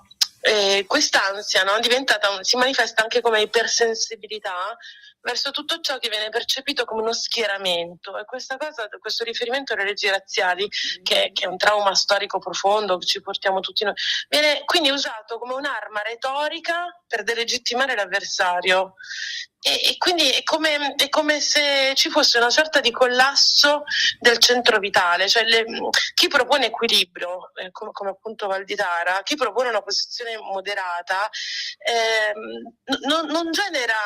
quest'ansia, no, si manifesta anche come ipersensibilità verso tutto ciò che viene percepito come uno schieramento, e questo riferimento alle leggi razziali, che è un trauma storico profondo che ci portiamo tutti noi, viene quindi usato come un'arma retorica per delegittimare l'avversario. E quindi è come se ci fosse una sorta di collasso del centro vitale, cioè chi propone equilibrio, come appunto Valditara, chi propone una posizione moderata, non genera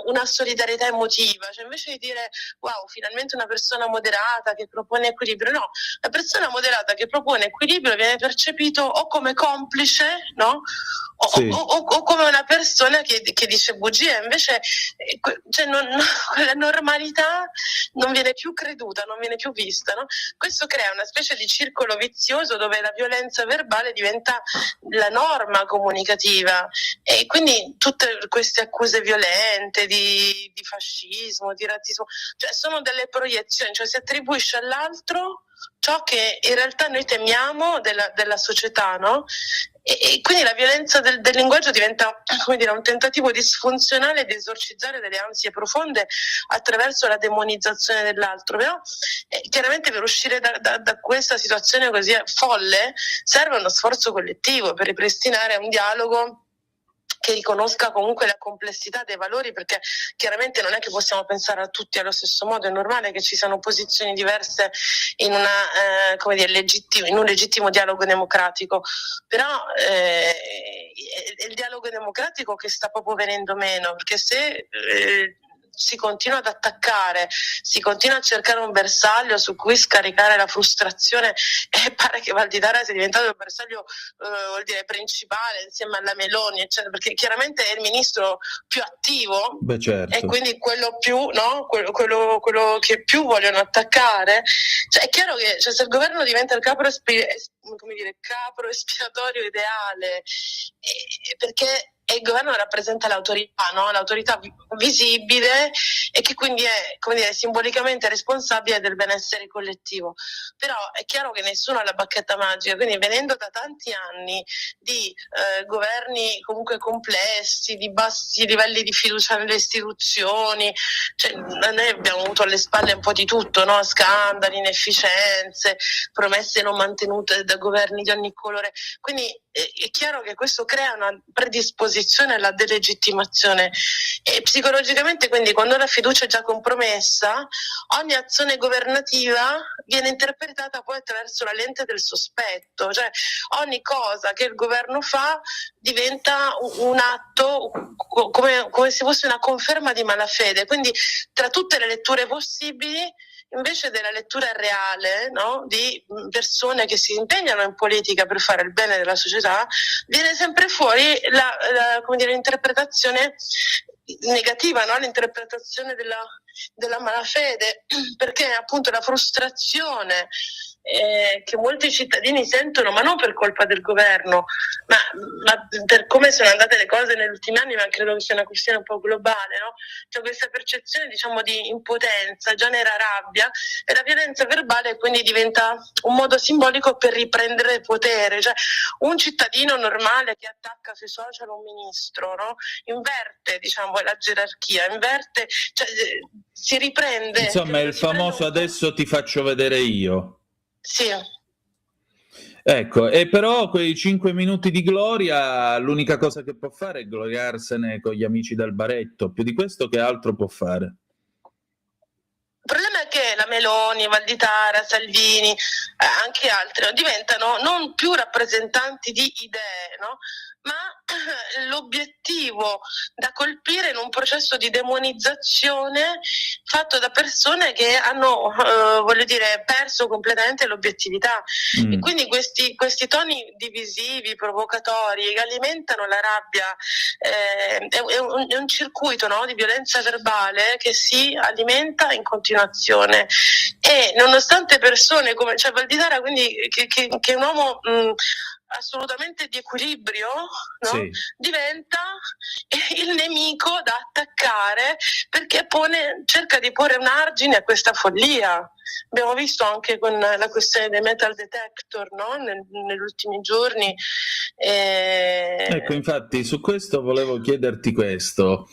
una solidarietà emotiva, cioè invece di dire wow, finalmente una persona moderata che propone equilibrio, no, la persona moderata che propone equilibrio viene percepito o come complice, no? O come una persona che dice bugie, invece quella normalità non viene più creduta, non viene più vista, no? Questo crea una specie di circolo vizioso dove la violenza verbale diventa la norma comunicativa, e quindi tutte queste accuse violente di fascismo, di razzismo, cioè sono delle proiezioni, cioè si attribuisce all'altro ciò che in realtà noi temiamo della società, no? E quindi la violenza del linguaggio diventa, come dire, un tentativo disfunzionale di esorcizzare delle ansie profonde attraverso la demonizzazione dell'altro. Però chiaramente per uscire da questa situazione così folle serve uno sforzo collettivo per ripristinare un dialogo che riconosca comunque la complessità dei valori, perché chiaramente non è che possiamo pensare a tutti allo stesso modo, è normale che ci siano posizioni diverse in un legittimo dialogo democratico, però è il dialogo democratico che sta proprio venendo meno, perché se si continua ad attaccare, si continua a cercare un bersaglio su cui scaricare la frustrazione, e pare che Valditara sia diventato il bersaglio principale insieme alla Meloni, eccetera, perché chiaramente è il ministro più attivo. Beh, certo. E quindi quello più, no? quello che più vogliono attaccare, cioè, è chiaro che se il governo diventa il capro espiatorio ideale, perché il governo rappresenta l'autorità, no? L'autorità visibile, e che quindi è, come dire, simbolicamente responsabile del benessere collettivo. Però è chiaro che nessuno ha la bacchetta magica, quindi venendo da tanti anni di governi comunque complessi, di bassi livelli di fiducia nelle istituzioni, cioè, noi abbiamo avuto alle spalle un po' di tutto, no? Scandali, inefficienze, promesse non mantenute da governi di ogni colore. Quindi è chiaro che questo crea una predisposizione alla delegittimazione e psicologicamente, quindi, quando la fiducia è già compromessa, ogni azione governativa viene interpretata poi attraverso la lente del sospetto, cioè ogni cosa che il governo fa diventa un atto come se fosse una conferma di malafede. Quindi tra tutte le letture possibili, invece della lettura reale, no, di persone che si impegnano in politica per fare il bene della società, viene sempre fuori l'interpretazione negativa, no? L'interpretazione della malafede, perché appunto la frustrazione che molti cittadini sentono, ma non per colpa del governo, ma per come sono andate le cose negli ultimi anni, ma credo che sia una questione un po' globale, no? Cioè questa percezione, diciamo, di impotenza genera rabbia, e la violenza verbale quindi diventa un modo simbolico per riprendere il potere. Cioè un cittadino normale che attacca sui social un ministro, no? Inverte, diciamo, la gerarchia, cioè, si riprende. Insomma, è il famoso "adesso ti faccio vedere io". Sì. Ecco, e però quei 5 minuti di gloria, l'unica cosa che può fare è gloriarsene con gli amici del baretto. Più di questo che altro può fare? Il problema è che la Meloni, Valditara, Salvini, anche altri, diventano non più rappresentanti di idee, no? Ma l'obiettivo da colpire in un processo di demonizzazione fatto da persone che hanno, perso completamente l'obiettività. E quindi questi toni divisivi, provocatori, che alimentano la rabbia, è un circuito, no, di violenza verbale che si alimenta in continuazione. E nonostante persone come Valditara, quindi che è un uomo assolutamente di equilibrio, no? Sì. Diventa il nemico da attaccare, perché cerca di porre un argine a questa follia. Abbiamo visto anche con la questione dei metal detector, no? Negli ultimi giorni. Ecco, infatti, su questo volevo chiederti questo.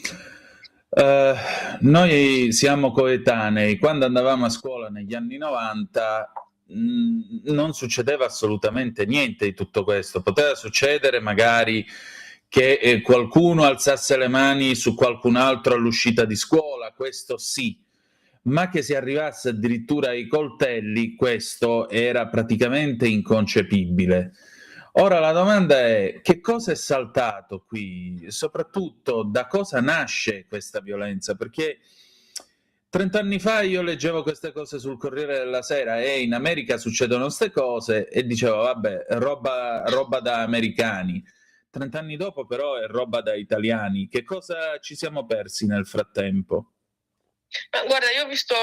Noi siamo coetanei. Quando andavamo a scuola negli anni 90 non succedeva assolutamente niente di tutto questo. Poteva succedere magari che qualcuno alzasse le mani su qualcun altro all'uscita di scuola, questo sì, ma che si arrivasse addirittura ai coltelli, questo era praticamente inconcepibile. Ora la domanda è: che cosa è saltato qui? Soprattutto, da cosa nasce questa violenza? Perché 30 anni fa io leggevo queste cose sul Corriere della Sera e in America succedono queste cose e dicevo vabbè, roba da americani. 30 anni dopo però è roba da italiani. Che cosa ci siamo persi nel frattempo? Guarda, io ho visto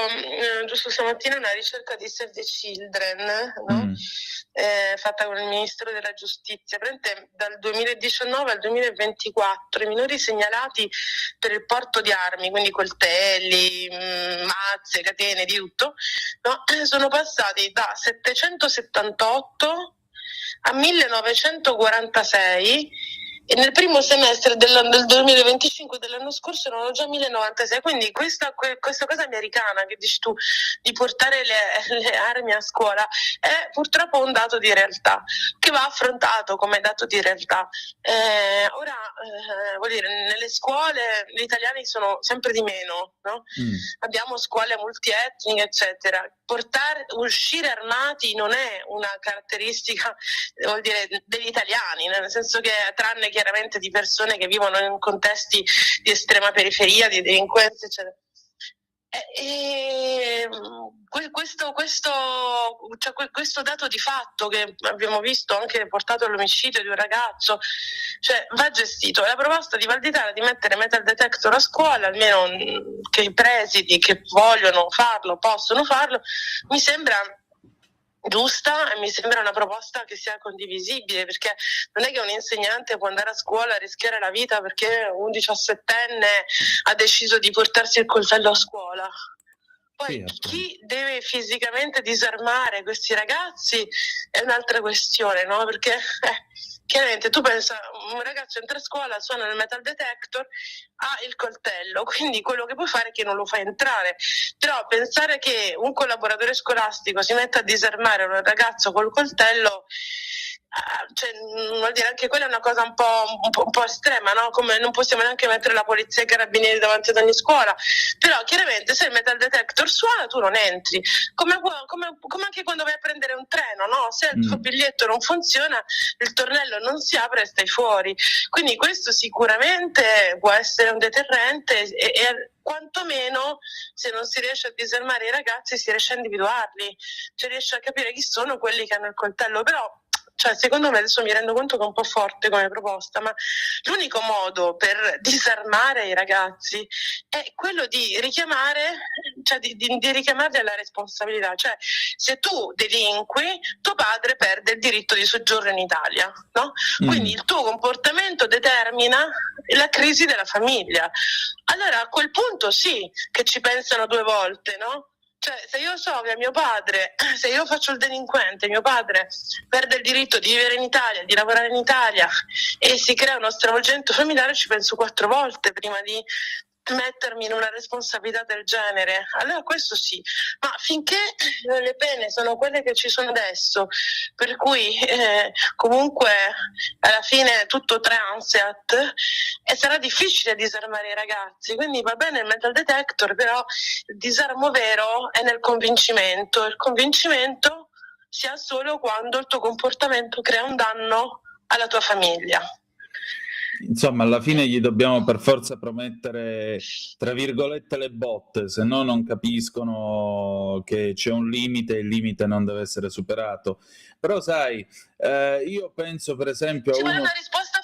giusto stamattina una ricerca di Save the Children, no? Fatta con il Ministro della Giustizia. Dal 2019 al 2024 i minori segnalati per il porto di armi, quindi coltelli, mazze, catene, di tutto, no? Sono passati da 778 a 1946, e nel primo semestre del 2025 dell'anno scorso erano già 1096. Quindi questa cosa americana che dici tu di portare le armi a scuola è purtroppo un dato di realtà che va affrontato come dato di realtà. Ora vuol dire, nelle scuole gli italiani sono sempre di meno, no? Abbiamo scuole multietniche, eccetera. Uscire armati non è una caratteristica, vuol dire, degli italiani, nel senso che, tranne chiaramente di persone che vivono in contesti di estrema periferia, di delinquenza, eccetera. Questo dato di fatto che abbiamo visto anche portato all'omicidio di un ragazzo, cioè, va gestito. La proposta di Valditara di mettere metal detector a scuola, almeno che i presidi che vogliono farlo possono farlo, mi sembra giusta e mi sembra una proposta che sia condivisibile, perché non è che un insegnante può andare a scuola a rischiare la vita perché un 17enne ha deciso di portarsi il coltello a scuola. Poi chi deve fisicamente disarmare questi ragazzi è un'altra questione, no? Perché chiaramente tu pensa, un ragazzo entra a scuola, suona il metal detector, ha il coltello, quindi quello che puoi fare è che non lo fai entrare. Però pensare che un collaboratore scolastico si metta a disarmare un ragazzo col coltello, cioè, vuol dire, anche quella è una cosa un po' estrema, no? Come non possiamo neanche mettere la polizia e i carabinieri davanti ad ogni scuola. Però chiaramente se il metal detector suona tu non entri, come anche quando vai a prendere un treno, no? Se il tuo biglietto non funziona, il tornello non si apre e stai fuori. Quindi questo sicuramente può essere un deterrente e quantomeno, se non si riesce a disarmare i ragazzi, si riesce a individuarli, cioè riesce a capire chi sono quelli che hanno il coltello. Però, cioè, secondo me, adesso mi rendo conto che è un po' forte come proposta, ma l'unico modo per disarmare i ragazzi è quello di richiamare, cioè di richiamarli alla responsabilità. Cioè, se tu delinqui, tuo padre perde il diritto di soggiorno in Italia, no? Quindi il tuo comportamento determina la crisi della famiglia. Allora, a quel punto sì che ci pensano due volte, no? Cioè, se io so che mio padre, se io faccio il delinquente, mio padre perde il diritto di vivere in Italia, di lavorare in Italia e si crea uno stravolgimento familiare, ci penso 4 volte prima di mettermi in una responsabilità del genere. Allora questo sì, ma finché le pene sono quelle che ci sono adesso, per cui comunque alla fine tutto transeat, e sarà difficile disarmare i ragazzi. Quindi va bene il metal detector, però il disarmo vero è nel convincimento. Il convincimento si ha solo quando il tuo comportamento crea un danno alla tua famiglia. Insomma, alla fine gli dobbiamo per forza promettere, tra virgolette, le botte, se no non capiscono che c'è un limite e il limite non deve essere superato. Però sai, io penso per esempio Ci vuole una risposta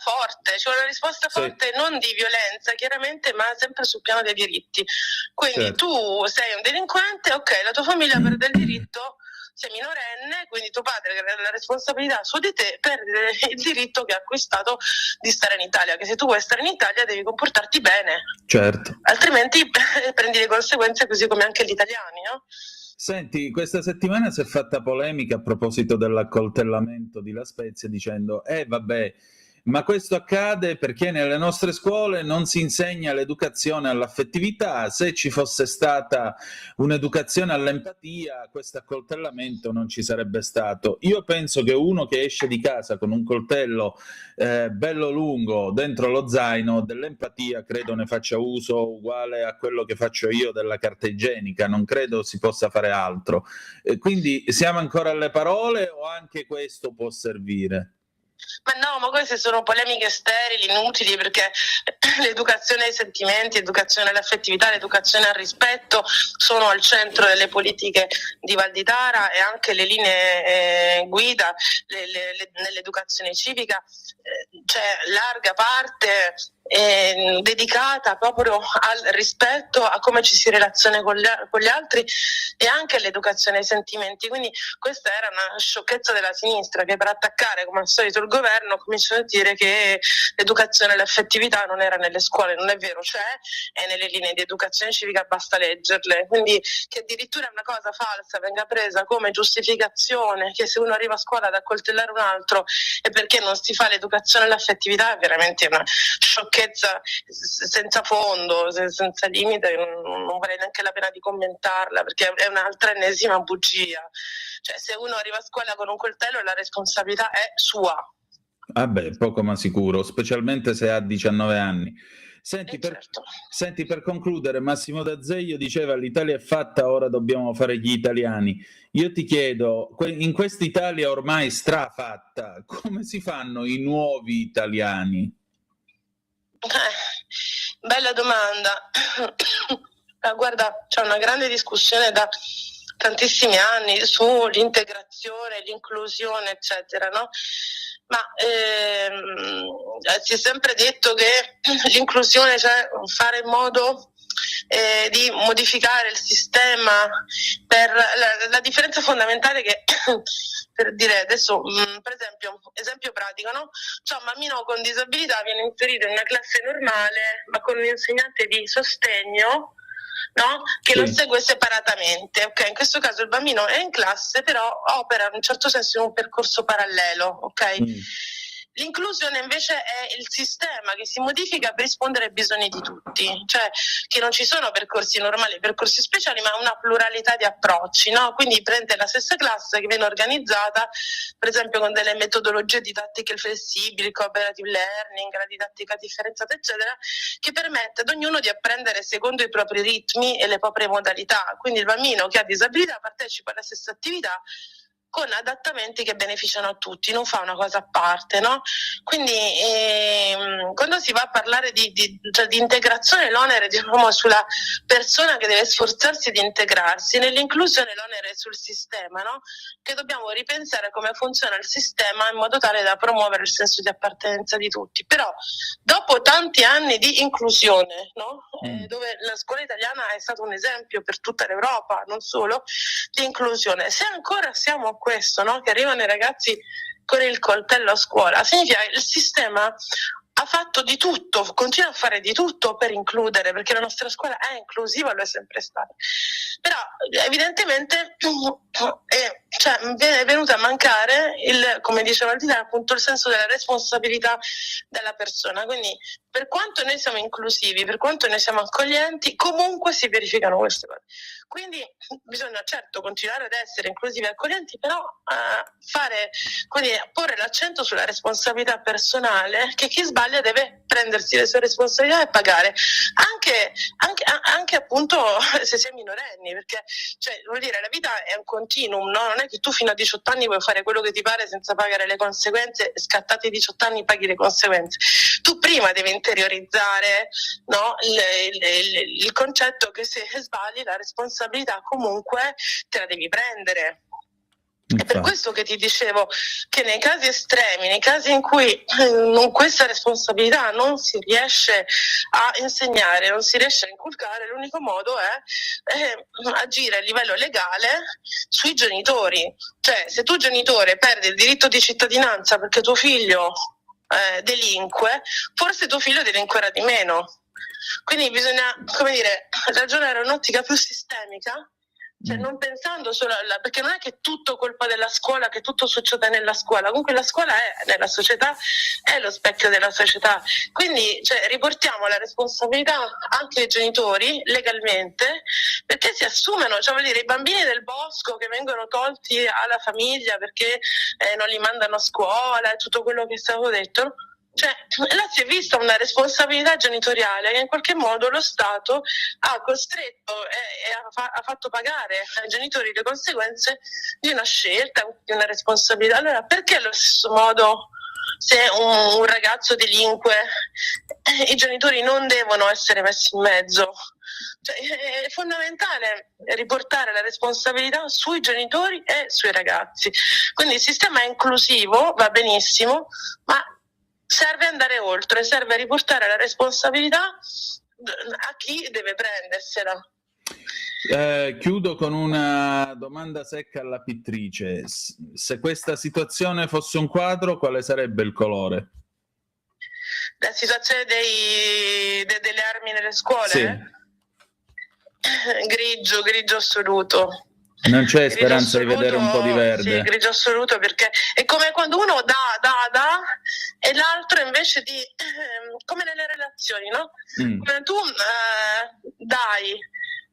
forte, non di violenza chiaramente, ma sempre sul piano dei diritti. Quindi tu sei un delinquente, ok, la tua famiglia perde il diritto, sei minorenne, quindi tuo padre che ha la responsabilità su di te perde il diritto che ha acquistato di stare in Italia, che se tu vuoi stare in Italia devi comportarti bene, certo, altrimenti prendi le conseguenze, così come anche gli italiani, no? Senti, questa settimana si è fatta polemica a proposito dell'accoltellamento di La Spezia dicendo vabbè, ma questo accade perché nelle nostre scuole non si insegna l'educazione all'affettività. Se ci fosse stata un'educazione all'empatia, questo accoltellamento non ci sarebbe stato. Io penso che uno che esce di casa con un coltello bello lungo dentro lo zaino, dell'empatia credo ne faccia uso uguale a quello che faccio io della carta igienica, non credo si possa fare altro. Quindi siamo ancora alle parole o anche questo può servire? Ma no, ma queste sono polemiche sterili, inutili, perché l'educazione ai sentimenti, l'educazione all'affettività, l'educazione al rispetto sono al centro delle politiche di Valditara, e anche le linee guida nell'educazione civica c'è larga parte dedicata proprio al rispetto, a come ci si relaziona con gli altri e anche all'educazione ai sentimenti. Quindi questa era una sciocchezza della sinistra, che per attaccare come al solito il governo cominciò a dire che l'educazione all'affettività non era nelle scuole. Non è vero, cioè è nelle linee di educazione civica, basta leggerle. Quindi che addirittura una cosa falsa venga presa come giustificazione, che se uno arriva a scuola ad accoltellare un altro è perché non si fa l'educazione all'affettività, è veramente una sciocchezza senza fondo, senza limite. Non vale neanche la pena di commentarla, perché è un'altra ennesima bugia. Cioè, se uno arriva a scuola con un coltello, la responsabilità è sua. Vabbè, poco ma sicuro, specialmente se ha 19 anni. Senti, per concludere, Massimo D'Azeglio diceva l'Italia è fatta, ora dobbiamo fare gli italiani. Io ti chiedo, in quest'Italia ormai strafatta, come si fanno i nuovi italiani? Bella domanda. Guarda, c'è una grande discussione da tantissimi anni sull'integrazione, l'inclusione, eccetera, no? Ma si è sempre detto che l'inclusione, cioè fare in modo di modificare il sistema, per la differenza fondamentale che per dire adesso, per esempio pratico, no? Cioè un bambino con disabilità viene inserito in una classe normale ma con un insegnante di sostegno, no? Che lo segue separatamente, ok? In questo caso il bambino è in classe, però opera in un certo senso in un percorso parallelo, ok? L'inclusione invece è il sistema che si modifica per rispondere ai bisogni di tutti, cioè che non ci sono percorsi normali, percorsi speciali, ma una pluralità di approcci, no? Quindi prende la stessa classe che viene organizzata, per esempio con delle metodologie didattiche flessibili, cooperative learning, la didattica differenziata, eccetera, che permette ad ognuno di apprendere secondo i propri ritmi e le proprie modalità. Quindi il bambino che ha disabilità partecipa alla stessa attività con adattamenti che beneficiano a tutti, non fa una cosa a parte, no? Quindi quando si va a parlare di integrazione, l'onere diciamo sulla persona che deve sforzarsi di integrarsi, nell'inclusione l'onere è sul sistema, no? Che dobbiamo ripensare come funziona il sistema in modo tale da promuovere il senso di appartenenza di tutti. Però dopo tanti anni di inclusione, no? Dove la scuola italiana è stato un esempio per tutta l'Europa, non solo, di inclusione, se ancora siamo a questo, no? Che arrivano i ragazzi con il coltello a scuola, significa che il sistema ha fatto di tutto, continua a fare di tutto per includere, perché la nostra scuola è inclusiva, lo è sempre stata. Però evidentemente è venuto a mancare come diceva Aldina, appunto il senso della responsabilità della persona. Quindi per quanto noi siamo inclusivi, per quanto noi siamo accoglienti, comunque si verificano queste cose. Quindi bisogna certo continuare ad essere inclusivi e accoglienti, però porre l'accento sulla responsabilità personale, che chi sbaglia deve prendersi le sue responsabilità e pagare, anche appunto se sei minorenni, perché vuol dire la vita è un continuum, no? Non è che tu fino a 18 anni puoi fare quello che ti pare senza pagare le conseguenze, scattati 18 anni paghi le conseguenze. Tu prima devi interiorizzare, no? il concetto che se sbagli la responsabilità comunque te la devi prendere. È per questo che ti dicevo che nei casi estremi, nei casi in cui questa responsabilità non si riesce a insegnare, non si riesce a inculcare, l'unico modo è agire a livello legale sui genitori. Cioè, se tu genitore perdi il diritto di cittadinanza perché tuo figlio delinque, forse tuo figlio delinquerà di meno. Quindi bisogna, ragionare in un'ottica più sistemica. Cioè non pensando solo perché non è che è tutto colpa della scuola, che tutto succede nella scuola, comunque la scuola è nella società, è lo specchio della società, quindi riportiamo la responsabilità anche ai genitori legalmente, perché si assumono, vuol dire i bambini del bosco che vengono tolti alla famiglia perché non li mandano a scuola e tutto quello che è stato detto. Là si è vista una responsabilità genitoriale che in qualche modo lo Stato ha costretto e ha fatto pagare ai genitori le conseguenze di una scelta, di una responsabilità. Allora perché allo stesso modo se un ragazzo delinque i genitori non devono essere messi in mezzo? È fondamentale riportare la responsabilità sui genitori e sui ragazzi. Quindi il sistema è inclusivo, va benissimo, ma serve andare oltre, serve riportare la responsabilità a chi deve prendersela. Chiudo con una domanda secca alla pittrice. Se questa situazione fosse un quadro, quale sarebbe il colore? La situazione delle armi nelle scuole? Sì. Grigio assoluto. Non c'è speranza di vedere un po' di verde? Sì, grigio assoluto, perché è come quando uno dà e l'altro invece di come nelle relazioni, no? Come tu dai,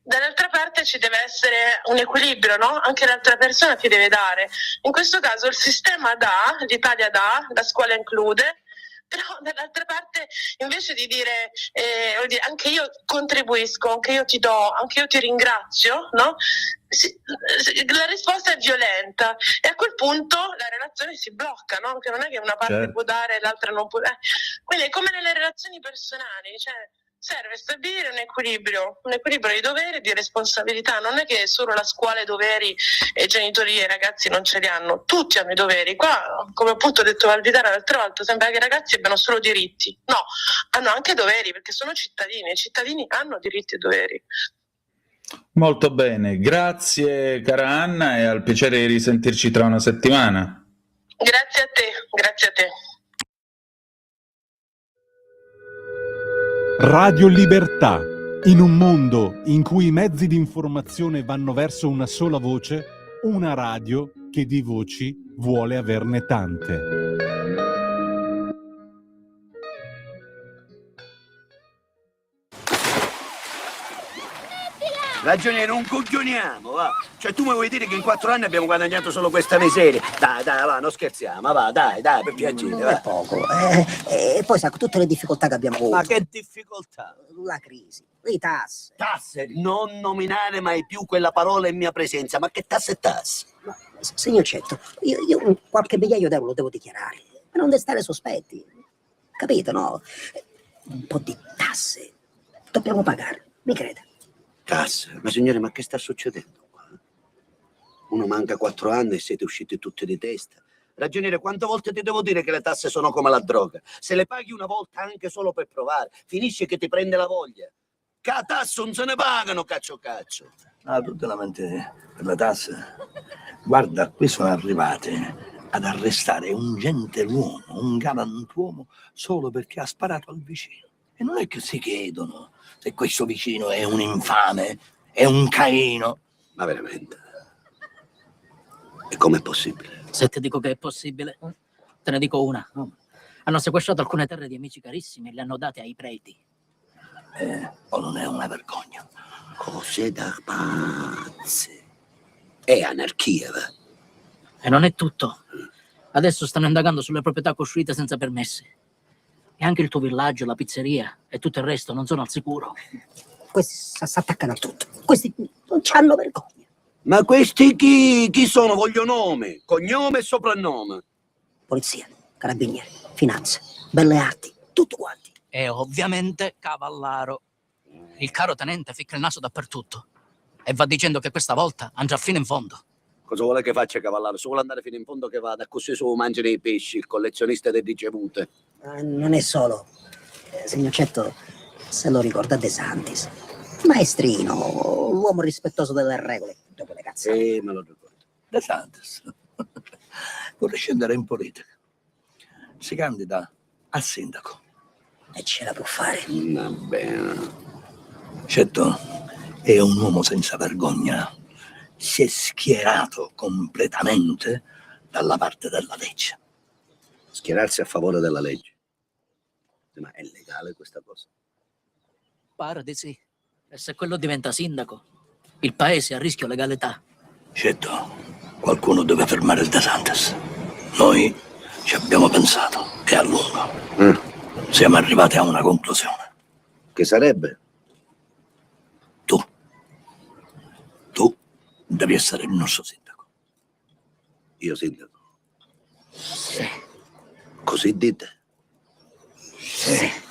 dall'altra parte ci deve essere un equilibrio, no? Anche l'altra persona ti deve dare. In questo caso il sistema dà, l'Italia dà, la scuola include, però dall'altra parte invece di dire anche io contribuisco, anche io ti do, anche io ti ringrazio, no? La risposta è violenta e a quel punto la relazione si blocca, no? Perché non è che una parte può dare e l'altra non può. Quindi è come nelle relazioni personali, serve stabilire un equilibrio di doveri e di responsabilità. Non è che solo la scuola ha i doveri e i genitori e i ragazzi non ce li hanno, tutti hanno i doveri. Qua, come appunto ho detto Valditara l'altra volta, sembra che i ragazzi abbiano solo diritti. No, hanno anche doveri, perché sono cittadini, i cittadini hanno diritti e doveri. Molto bene, grazie cara Anna e al piacere di risentirci tra una settimana. Grazie a te. Radio Libertà. In un mondo in cui i mezzi di informazione vanno verso una sola voce, una radio che di voci vuole averne tante. Ragioniere, non coglioniamo, va. Cioè, tu mi vuoi dire che in 4 anni abbiamo guadagnato solo questa miseria? Dai, va, non scherziamo, va, dai, per piacere, Non va. è poco. E poi sa, con tutte le difficoltà che abbiamo avuto. Ma che difficoltà? La crisi, le tasse. Tasse? Non nominare mai più quella parola in mia presenza, ma che tasse e tasse? Ma, signor Cetto, io qualche migliaio d'euro lo devo dichiarare, per non destare sospetti. Capito, no? Un po' di tasse dobbiamo pagare, mi creda. Tasse? Ma signore, ma che sta succedendo qua? Uno manca 4 anni e siete usciti tutti di testa. Ragioniere, quante volte ti devo dire che le tasse sono come la droga? Se le paghi una volta anche solo per provare, finisce che ti prende la voglia. Che a tasse non se ne pagano, caccio. Ah, tu te lamenti per le tasse? Guarda, qui sono arrivati ad arrestare un gentiluomo, un galantuomo, solo perché ha sparato al vicino. E non è che si chiedono se questo vicino è un infame, è un Caino. Ma veramente? E com'è possibile? Se ti dico che è possibile, te ne dico una. Hanno sequestrato alcune terre di amici carissimi e le hanno date ai preti. O non è una vergogna? Cose da pazzi. È anarchia, va? E non è tutto. Adesso stanno indagando sulle proprietà costruite senza permessi. E anche il tuo villaggio, la pizzeria e tutto il resto non sono al sicuro. Questi si attaccano a tutto. Questi non c'hanno vergogna. Ma questi chi sono? Voglio nome, cognome e soprannome. Polizia, carabinieri, finanze, belle arti, tutto quanti. E ovviamente Cavallaro. Il caro tenente ficca il naso dappertutto. E va dicendo che questa volta andrà fino in fondo. Cosa vuole che faccia Cavallaro? Se vuole andare fino in fondo che vada, così su mangiano i pesci, il collezionista delle ricevute. Non è solo. Signor Cetto, se lo ricorda De Santis. Maestrino, l'uomo rispettoso delle regole, dopo le cazzate. Me lo ricordo. De Santis vorrei scendere in politica. Si candida a sindaco. E ce la può fare. Va bene. Cetto è un uomo senza vergogna. Si è schierato completamente dalla parte della legge. Schierarsi a favore della legge. Ma è legale questa cosa? Pare di sì. E se quello diventa sindaco, il paese è a rischio legalità. Cetto, qualcuno deve fermare il De Santis. Noi ci abbiamo pensato, e a lungo. Siamo arrivati a una conclusione. Che sarebbe? Tu devi essere il nostro sindaco. Io sindaco? Sì. Così dite? Sì.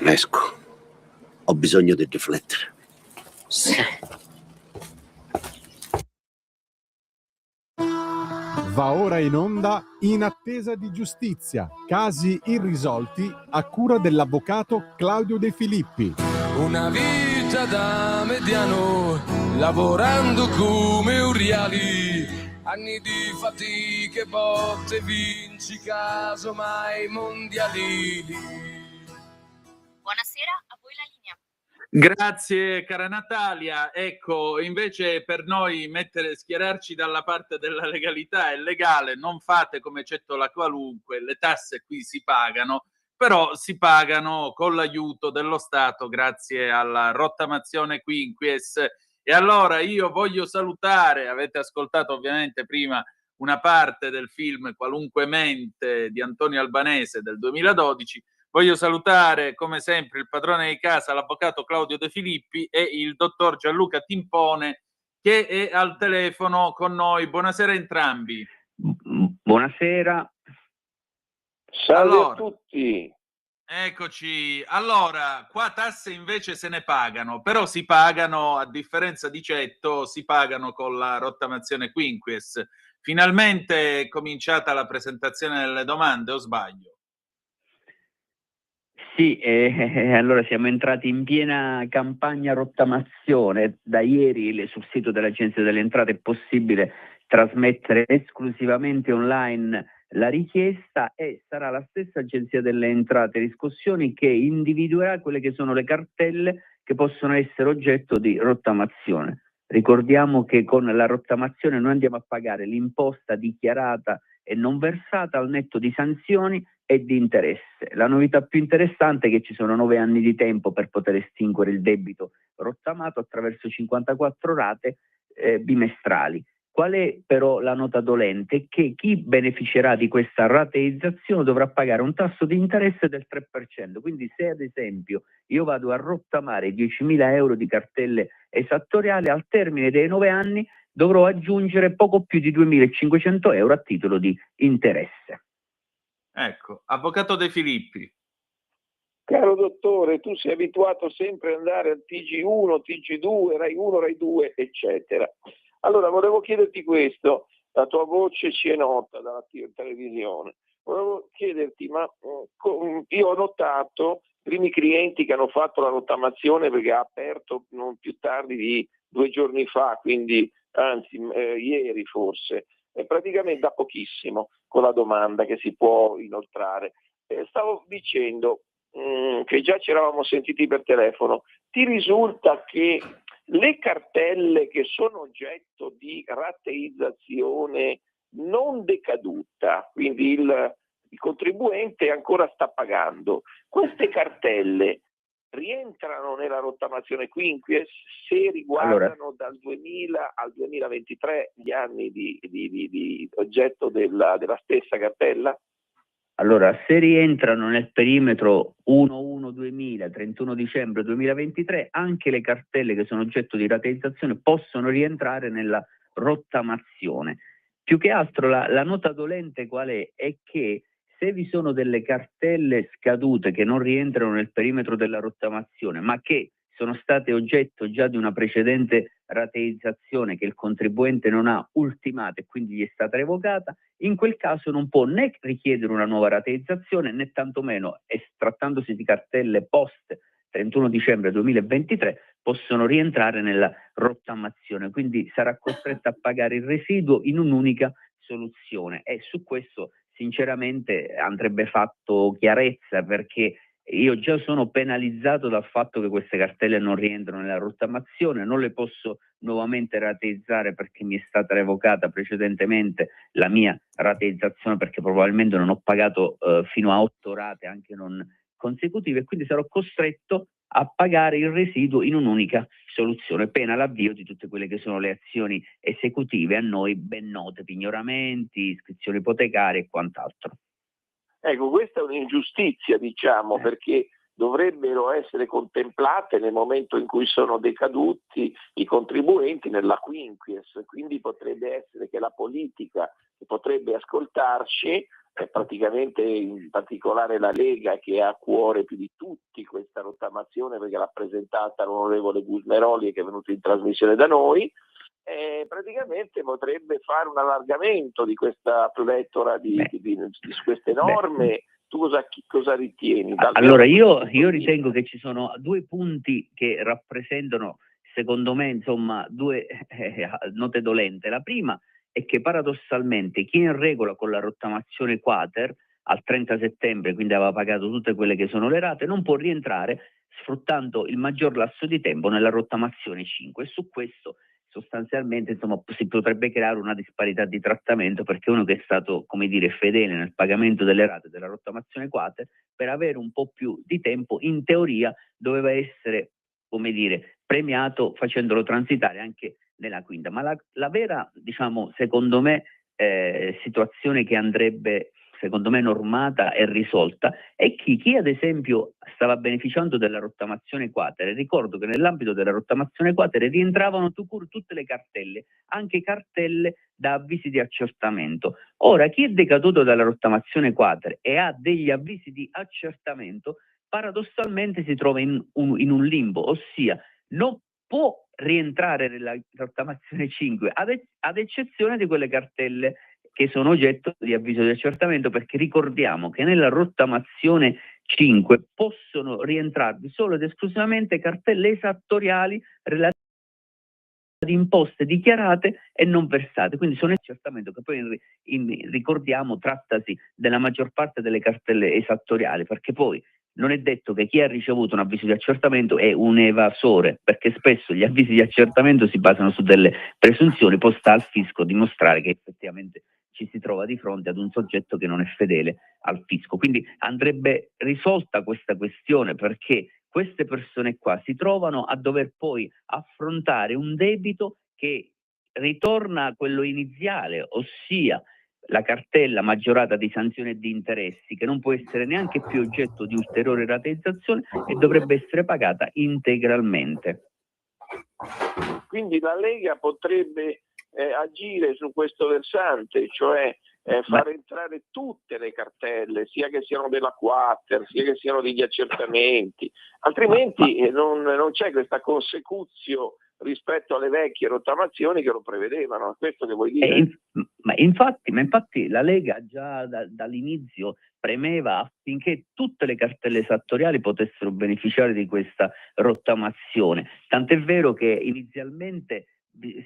Esco. Ho bisogno di riflettere. Sì. Va ora in onda In attesa di giustizia, casi irrisolti a cura dell'avvocato Claudio De Filippi. Una vita da mediano, lavorando come uriali, anni di fatiche, botte, vinci, casomai mondiali. Buonasera, a voi la linea. Grazie cara Natalia. Ecco, invece per noi schierarci dalla parte della legalità è legale, non fate come Cettola qualunque, le tasse qui si pagano, però si pagano con l'aiuto dello Stato grazie alla rottamazione quinquies. E allora io voglio salutare, avete ascoltato ovviamente prima una parte del film Qualunque mente di Antonio Albanese del 2012, voglio salutare come sempre il padrone di casa, l'avvocato Claudio De Filippi e il dottor Gianluca Timpone che è al telefono con noi. Buonasera a entrambi. Buonasera. Salve a tutti. Eccoci. Allora, qua tasse invece se ne pagano, però si pagano, a differenza di Cetto, si pagano con la rottamazione quinquies. Finalmente è cominciata la presentazione delle domande, o sbaglio? Sì, allora siamo entrati in piena campagna rottamazione. Da ieri sul sito dell'Agenzia delle Entrate è possibile trasmettere esclusivamente online la richiesta e sarà la stessa Agenzia delle Entrate e Riscossioni che individuerà quelle che sono le cartelle che possono essere oggetto di rottamazione. Ricordiamo che con la rottamazione noi andiamo a pagare l'imposta dichiarata e non versata al netto di sanzioni e di interesse. La novità più interessante è che ci sono 9 anni di tempo per poter estinguere il debito rottamato attraverso 54 rate bimestrali. Qual è però la nota dolente? Che chi beneficerà di questa rateizzazione dovrà pagare un tasso di interesse del 3%. Quindi se ad esempio io vado a rottamare 10.000 euro di cartelle esattoriali, al termine dei 9 anni dovrò aggiungere poco più di 2.500 euro a titolo di interesse. Ecco, avvocato De Filippi. Caro dottore, tu sei abituato sempre ad andare al TG1, TG2, Rai 1, Rai 2, eccetera. Allora, volevo chiederti questo, la tua voce ci è nota dalla televisione. Volevo chiederti, ma io ho notato i primi clienti che hanno fatto la rottamazione, perché ha aperto non più tardi di 2 giorni fa, quindi anzi ieri forse, praticamente da pochissimo, con la domanda che si può inoltrare. Stavo dicendo che già ci eravamo sentiti per telefono, ti risulta che le cartelle che sono oggetto di rateizzazione non decaduta, quindi il contribuente ancora sta pagando, queste cartelle rientrano nella rottamazione quinquies se riguardano dal 2000 al 2023 gli anni di oggetto della stessa cartella? Allora, se rientrano nel perimetro 1/1/2000, 31 dicembre 2023, anche le cartelle che sono oggetto di rateizzazione possono rientrare nella rottamazione. Più che altro la nota dolente qual è? È che se vi sono delle cartelle scadute che non rientrano nel perimetro della rottamazione, ma che sono state oggetto già di una precedente rateizzazione che il contribuente non ha ultimato e quindi gli è stata revocata, in quel caso non può né richiedere una nuova rateizzazione né tantomeno, trattandosi di cartelle post 31 dicembre 2023, possono rientrare nella rottamazione, quindi sarà costretto a pagare il residuo in un'unica soluzione e su questo sinceramente andrebbe fatto chiarezza, perché io già sono penalizzato dal fatto che queste cartelle non rientrano nella rottamazione, non le posso nuovamente rateizzare perché mi è stata revocata precedentemente la mia rateizzazione, perché probabilmente non ho pagato fino a 8 rate anche non consecutive, e quindi sarò costretto a pagare il residuo in un'unica soluzione, pena l'avvio di tutte quelle che sono le azioni esecutive a noi ben note, pignoramenti, iscrizioni ipotecarie e quant'altro. Ecco, questa è un'ingiustizia, diciamo, perché dovrebbero essere contemplate nel momento in cui sono decaduti i contribuenti nella quinquies, quindi potrebbe essere che la politica potrebbe ascoltarci, praticamente in particolare la Lega, che ha a cuore più di tutti questa rottamazione perché l'ha presentata l'onorevole Gusmeroli che è venuto in trasmissione da noi, praticamente potrebbe fare un allargamento di questa pletora di queste norme. Tu cosa ritieni? Allora io ritengo che ci sono 2 punti che rappresentano secondo me insomma 2 note dolente. La prima è che paradossalmente chi è in regola con la rottamazione quater al 30 settembre, quindi aveva pagato tutte quelle che sono le rate, non può rientrare sfruttando il maggior lasso di tempo nella rottamazione 5, e su questo sostanzialmente insomma si potrebbe creare una disparità di trattamento, perché uno che è stato, come dire, fedele nel pagamento delle rate della rottamazione quater, per avere un po' più di tempo in teoria doveva essere, come dire, premiato facendolo transitare anche nella quinta. Ma la vera, diciamo, secondo me situazione che andrebbe secondo me normata e risolta è chi ad esempio stava beneficiando della rottamazione quater. Ricordo che nell'ambito della rottamazione quater rientravano tutte le cartelle, anche cartelle da avvisi di accertamento. Ora chi è decaduto dalla rottamazione quater e ha degli avvisi di accertamento paradossalmente si trova in un limbo, ossia non può rientrare nella rottamazione 5 ad eccezione di quelle cartelle che sono oggetto di avviso di accertamento, perché ricordiamo che nella rottamazione 5 possono rientrarvi solo ed esclusivamente cartelle esattoriali relative ad imposte dichiarate e non versate, quindi sono accertamento che poi ricordiamo trattasi della maggior parte delle cartelle esattoriali, perché poi non è detto che chi ha ricevuto un avviso di accertamento è un evasore, perché spesso gli avvisi di accertamento si basano su delle presunzioni, poi sta al fisco dimostrare che effettivamente ci si trova di fronte ad un soggetto che non è fedele al fisco. Quindi andrebbe risolta questa questione, perché queste persone qua si trovano a dover poi affrontare un debito che ritorna a quello iniziale, ossia la cartella maggiorata di sanzioni e di interessi, che non può essere neanche più oggetto di ulteriore rateizzazione e dovrebbe essere pagata integralmente. Quindi la Lega potrebbe agire su questo versante, cioè far entrare tutte le cartelle, sia che siano della Quater, sia che siano degli accertamenti, altrimenti non c'è questa consecuzio rispetto alle vecchie rottamazioni che lo prevedevano. È questo che vuoi dire? Ma infatti la Lega già dall'inizio premeva affinché tutte le cartelle esattoriali potessero beneficiare di questa rottamazione, tant'è vero che inizialmente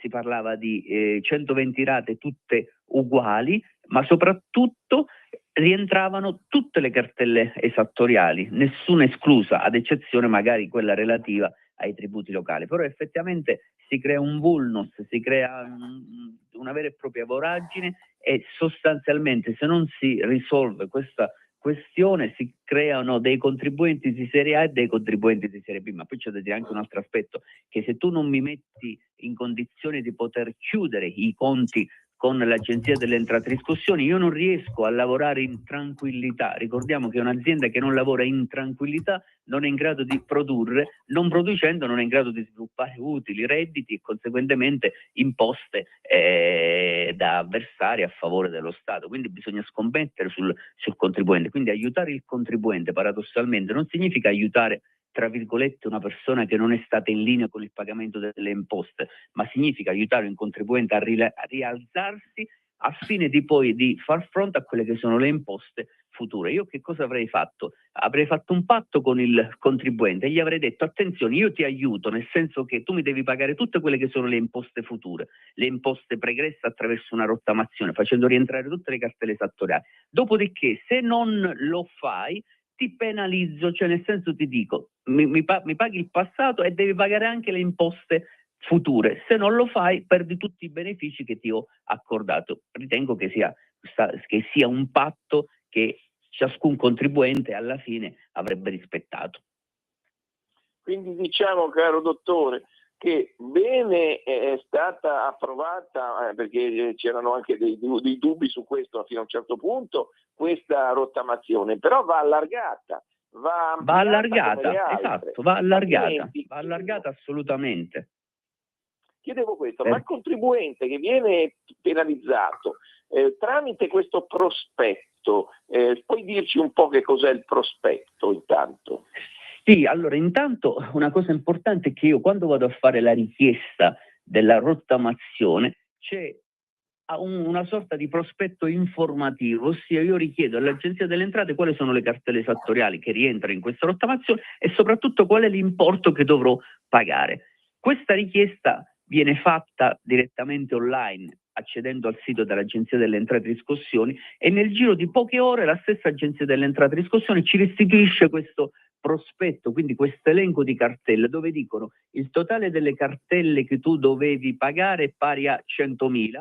si parlava di 120 rate tutte uguali, ma soprattutto rientravano tutte le cartelle esattoriali, nessuna esclusa, ad eccezione magari quella relativa ai tributi locali. Però effettivamente si crea un vulnus, si crea una vera e propria voragine e sostanzialmente, se non si risolve questa questione, si creano dei contribuenti di serie A e dei contribuenti di serie B. Ma poi c'è da dire anche un altro aspetto, che se tu non mi metti in condizione di poter chiudere i conti con l'Agenzia delle Entrate e Riscossioni, io non riesco a lavorare in tranquillità. Ricordiamo che un'azienda che non lavora in tranquillità non è in grado di produrre, non producendo non è in grado di sviluppare utili, redditi e conseguentemente imposte da versare a favore dello Stato. Quindi bisogna scommettere sul contribuente. Quindi aiutare il contribuente paradossalmente non significa aiutare, tra virgolette, una persona che non è stata in linea con il pagamento delle imposte, ma significa aiutare un contribuente a rialzarsi al fine di poi di far fronte a quelle che sono le imposte future. Io che cosa avrei fatto? Avrei fatto un patto con il contribuente e gli avrei detto: attenzione, io ti aiuto, nel senso che tu mi devi pagare tutte quelle che sono le imposte future, le imposte pregresse attraverso una rottamazione, facendo rientrare tutte le cartelle esattoriali. Dopodiché, se non lo fai, ti penalizzo, cioè nel senso ti dico, mi paghi il passato e devi pagare anche le imposte future. Se non lo fai, perdi tutti i benefici che ti ho accordato. Ritengo che sia un patto che ciascun contribuente alla fine avrebbe rispettato. Quindi diciamo, caro dottore, che bene è stata approvata, perché c'erano anche dei dubbi su questo fino a un certo punto, questa rottamazione, però va allargata, va allargata, esatto, va allargata assolutamente. Chiedevo questo, ma il contribuente che viene penalizzato tramite questo prospetto, puoi dirci un po' che cos'è il prospetto intanto? Sì, allora intanto una cosa importante è che io quando vado a fare la richiesta della rottamazione c'è una sorta di prospetto informativo, ossia io richiedo all'Agenzia delle Entrate quali sono le cartelle esattoriali che rientrano in questa rottamazione e soprattutto qual è l'importo che dovrò pagare. Questa richiesta viene fatta direttamente online, accedendo al sito dell'Agenzia delle Entrate e Riscossioni, e nel giro di poche ore la stessa Agenzia delle Entrate e Riscossioni ci restituisce questo prospetto, quindi questo elenco di cartelle dove dicono il totale delle cartelle che tu dovevi pagare è pari a 100.000,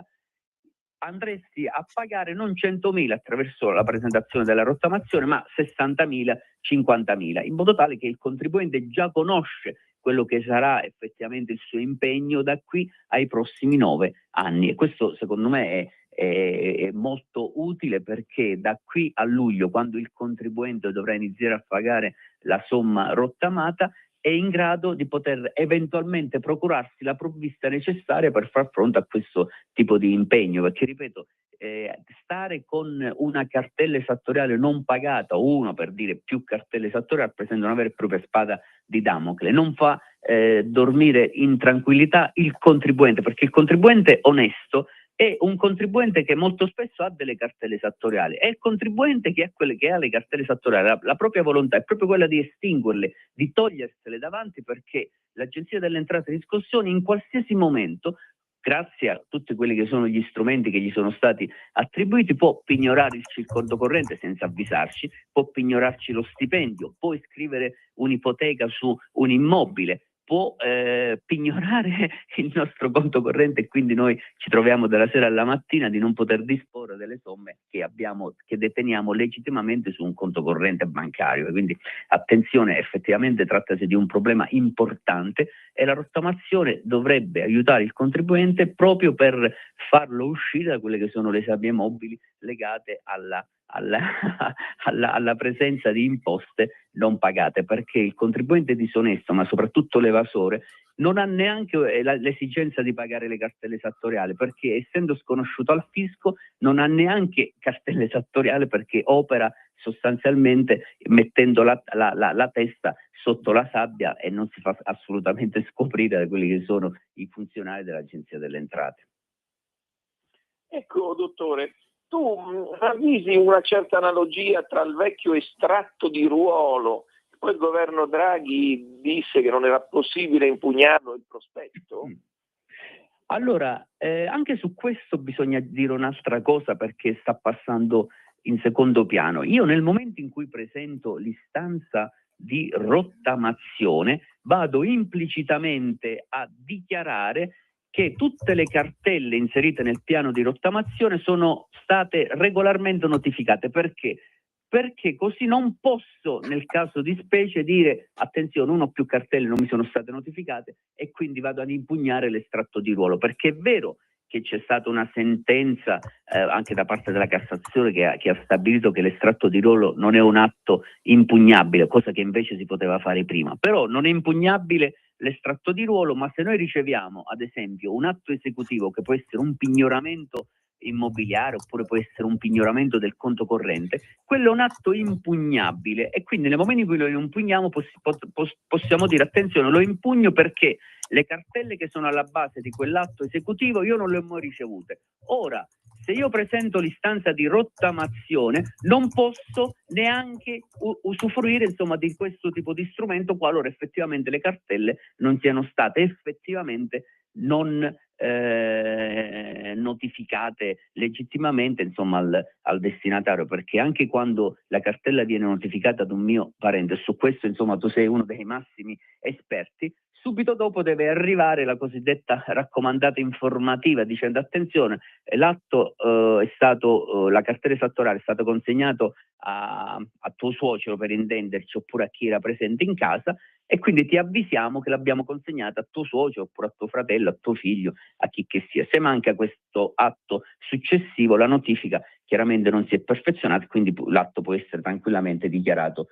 andresti a pagare non 100.000 attraverso la presentazione della rottamazione, ma 60.000, 50.000, in modo tale che il contribuente già conosce quello che sarà effettivamente il suo impegno da qui ai prossimi 9 anni. E questo secondo me è molto utile, perché da qui a luglio, quando il contribuente dovrà iniziare a pagare la somma rottamata, è in grado di poter eventualmente procurarsi la provvista necessaria per far fronte a questo tipo di impegno, perché ripeto, stare con una cartella esattoriale non pagata, o uno, per dire, più cartelle esattoriali, rappresenta una vera e propria spada di Damocle, non fa dormire in tranquillità il contribuente, perché il contribuente onesto è un contribuente che molto spesso ha delle cartelle esattoriali, è il contribuente che ha le cartelle esattoriali, la propria volontà è proprio quella di estinguerle, di togliersele davanti, perché l'Agenzia delle Entrate e Riscossioni in qualsiasi momento, grazie a tutti quelli che sono gli strumenti che gli sono stati attribuiti, può pignorarci il conto corrente senza avvisarci, può pignorarci lo stipendio, può iscrivere un'ipoteca su un immobile, può pignorare il nostro conto corrente, e quindi noi ci troviamo dalla sera alla mattina di non poter disporre delle somme che deteniamo legittimamente su un conto corrente bancario. Quindi attenzione, effettivamente trattasi di un problema importante e la rottamazione dovrebbe aiutare il contribuente proprio per farlo uscire da quelle che sono le sabbie mobili legate alla presenza di imposte non pagate, perché il contribuente disonesto, ma soprattutto l'evasore, non ha neanche l'esigenza di pagare le cartelle esattoriali, perché essendo sconosciuto al fisco non ha neanche cartelle esattoriali, perché opera sostanzialmente mettendo la testa sotto la sabbia e non si fa assolutamente scoprire da quelli che sono i funzionari dell'Agenzia delle Entrate. Ecco, dottore, tu ravvisi una certa analogia tra il vecchio estratto di ruolo, poi il governo Draghi disse che non era possibile impugnarlo, il prospetto? Allora, anche su questo bisogna dire un'altra cosa, perché sta passando in secondo piano. Io nel momento in cui presento l'istanza di rottamazione vado implicitamente a dichiarare che tutte le cartelle inserite nel piano di rottamazione sono state regolarmente notificate. Perché? Perché così non posso, nel caso di specie, dire attenzione, una o più cartelle non mi sono state notificate e quindi vado ad impugnare l'estratto di ruolo, perché è vero che c'è stata una sentenza anche da parte della Cassazione che ha stabilito che l'estratto di ruolo non è un atto impugnabile, cosa che invece si poteva fare prima. Però non è impugnabile l'estratto di ruolo, ma se noi riceviamo ad esempio un atto esecutivo che può essere un pignoramento immobiliare oppure può essere un pignoramento del conto corrente, quello è un atto impugnabile e quindi nel momento in cui lo impugniamo possiamo dire attenzione, lo impugno perché le cartelle che sono alla base di quell'atto esecutivo io non le ho mai ricevute. Ora, se io presento l'istanza di rottamazione non posso neanche usufruire insomma di questo tipo di strumento qualora effettivamente le cartelle non siano state effettivamente non notificate legittimamente insomma al destinatario, perché anche quando la cartella viene notificata ad un mio parente, su questo insomma tu sei uno dei massimi esperti, subito dopo deve arrivare la cosiddetta raccomandata informativa dicendo attenzione, l'atto è stato, la cartella esattoriale è stato consegnato a tuo suocero per intenderci oppure a chi era presente in casa e quindi ti avvisiamo che l'abbiamo consegnata a tuo suocero oppure a tuo fratello, a tuo figlio, a chi che sia. Se manca questo atto successivo la notifica chiaramente non si è perfezionata, quindi l'atto può essere tranquillamente dichiarato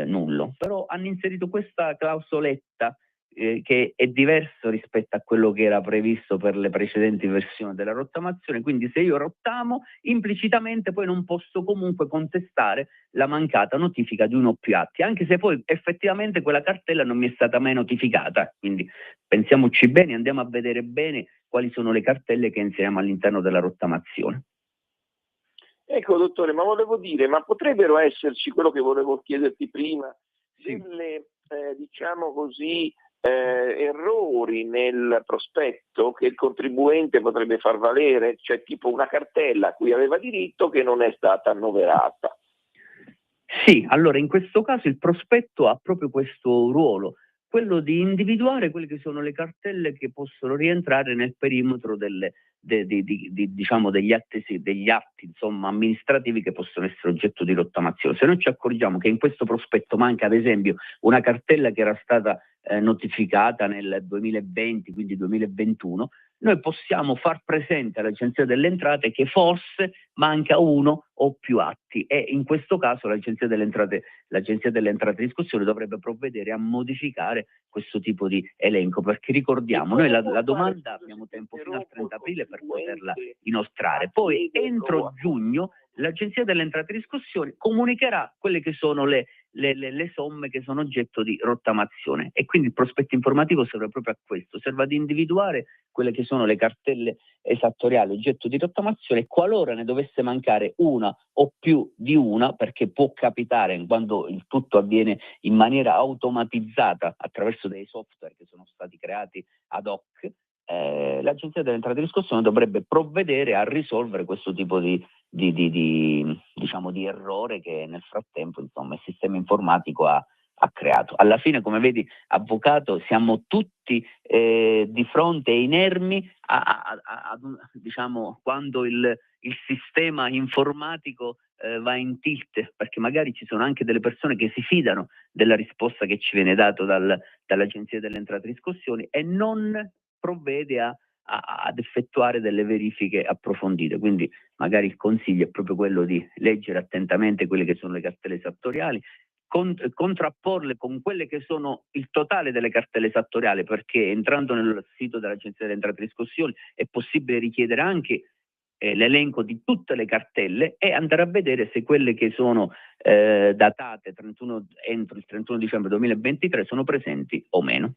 nullo. Però hanno inserito questa clausoletta che è diverso rispetto a quello che era previsto per le precedenti versioni della rottamazione, quindi se io rottamo implicitamente poi non posso comunque contestare la mancata notifica di uno o più atti, anche se poi effettivamente quella cartella non mi è stata mai notificata, quindi pensiamoci bene, andiamo a vedere bene quali sono le cartelle che inseriamo all'interno della rottamazione. Ecco dottore, ma volevo dire, ma potrebbero esserci, quello che volevo chiederti prima, delle diciamo così errori nel prospetto che il contribuente potrebbe far valere, cioè tipo una cartella a cui aveva diritto che non è stata annoverata? Sì, allora in questo caso il prospetto ha proprio questo ruolo, quello di individuare quelle che sono le cartelle che possono rientrare nel perimetro diciamo degli atti insomma amministrativi che possono essere oggetto di rottamazione. Se noi ci accorgiamo che in questo prospetto manca ad esempio una cartella che era stata notificata nel 2020, quindi 2021, noi possiamo far presente all'Agenzia delle Entrate che forse manca uno o più atti e in questo caso l'Agenzia delle Entrate di riscossione dovrebbe provvedere a modificare questo tipo di elenco, perché ricordiamo, noi la domanda abbiamo tempo fino al 30 aprile per poterla inoltrare, poi entro giugno l'Agenzia delle Entrate di riscossione comunicherà quelle che sono le somme che sono oggetto di rottamazione e quindi il prospetto informativo serve proprio a questo, serve ad individuare quelle che sono le cartelle esattoriali oggetto di rottamazione e qualora ne dovesse mancare una o più di una, perché può capitare quando il tutto avviene in maniera automatizzata attraverso dei software che sono stati creati ad hoc, l'Agenzia delle Entrate di riscossione dovrebbe provvedere a risolvere questo tipo di errore che nel frattempo insomma il sistema informatico ha ha creato. Alla fine, come vedi, avvocato, siamo tutti di fronte e inermi diciamo, quando il sistema informatico va in tilt, perché magari ci sono anche delle persone che si fidano della risposta che ci viene dato dall'Agenzia delle Entrate e Riscossioni e non provvede ad effettuare delle verifiche approfondite. Quindi magari il consiglio è proprio quello di leggere attentamente quelle che sono le cartelle esattoriali, contrapporle con quelle che sono il totale delle cartelle esattoriali, perché entrando nel sito dell'Agenzia delle Entrate e Riscossioni è possibile richiedere anche l'elenco di tutte le cartelle e andare a vedere se quelle che sono datate entro il 31 dicembre 2023 sono presenti o meno.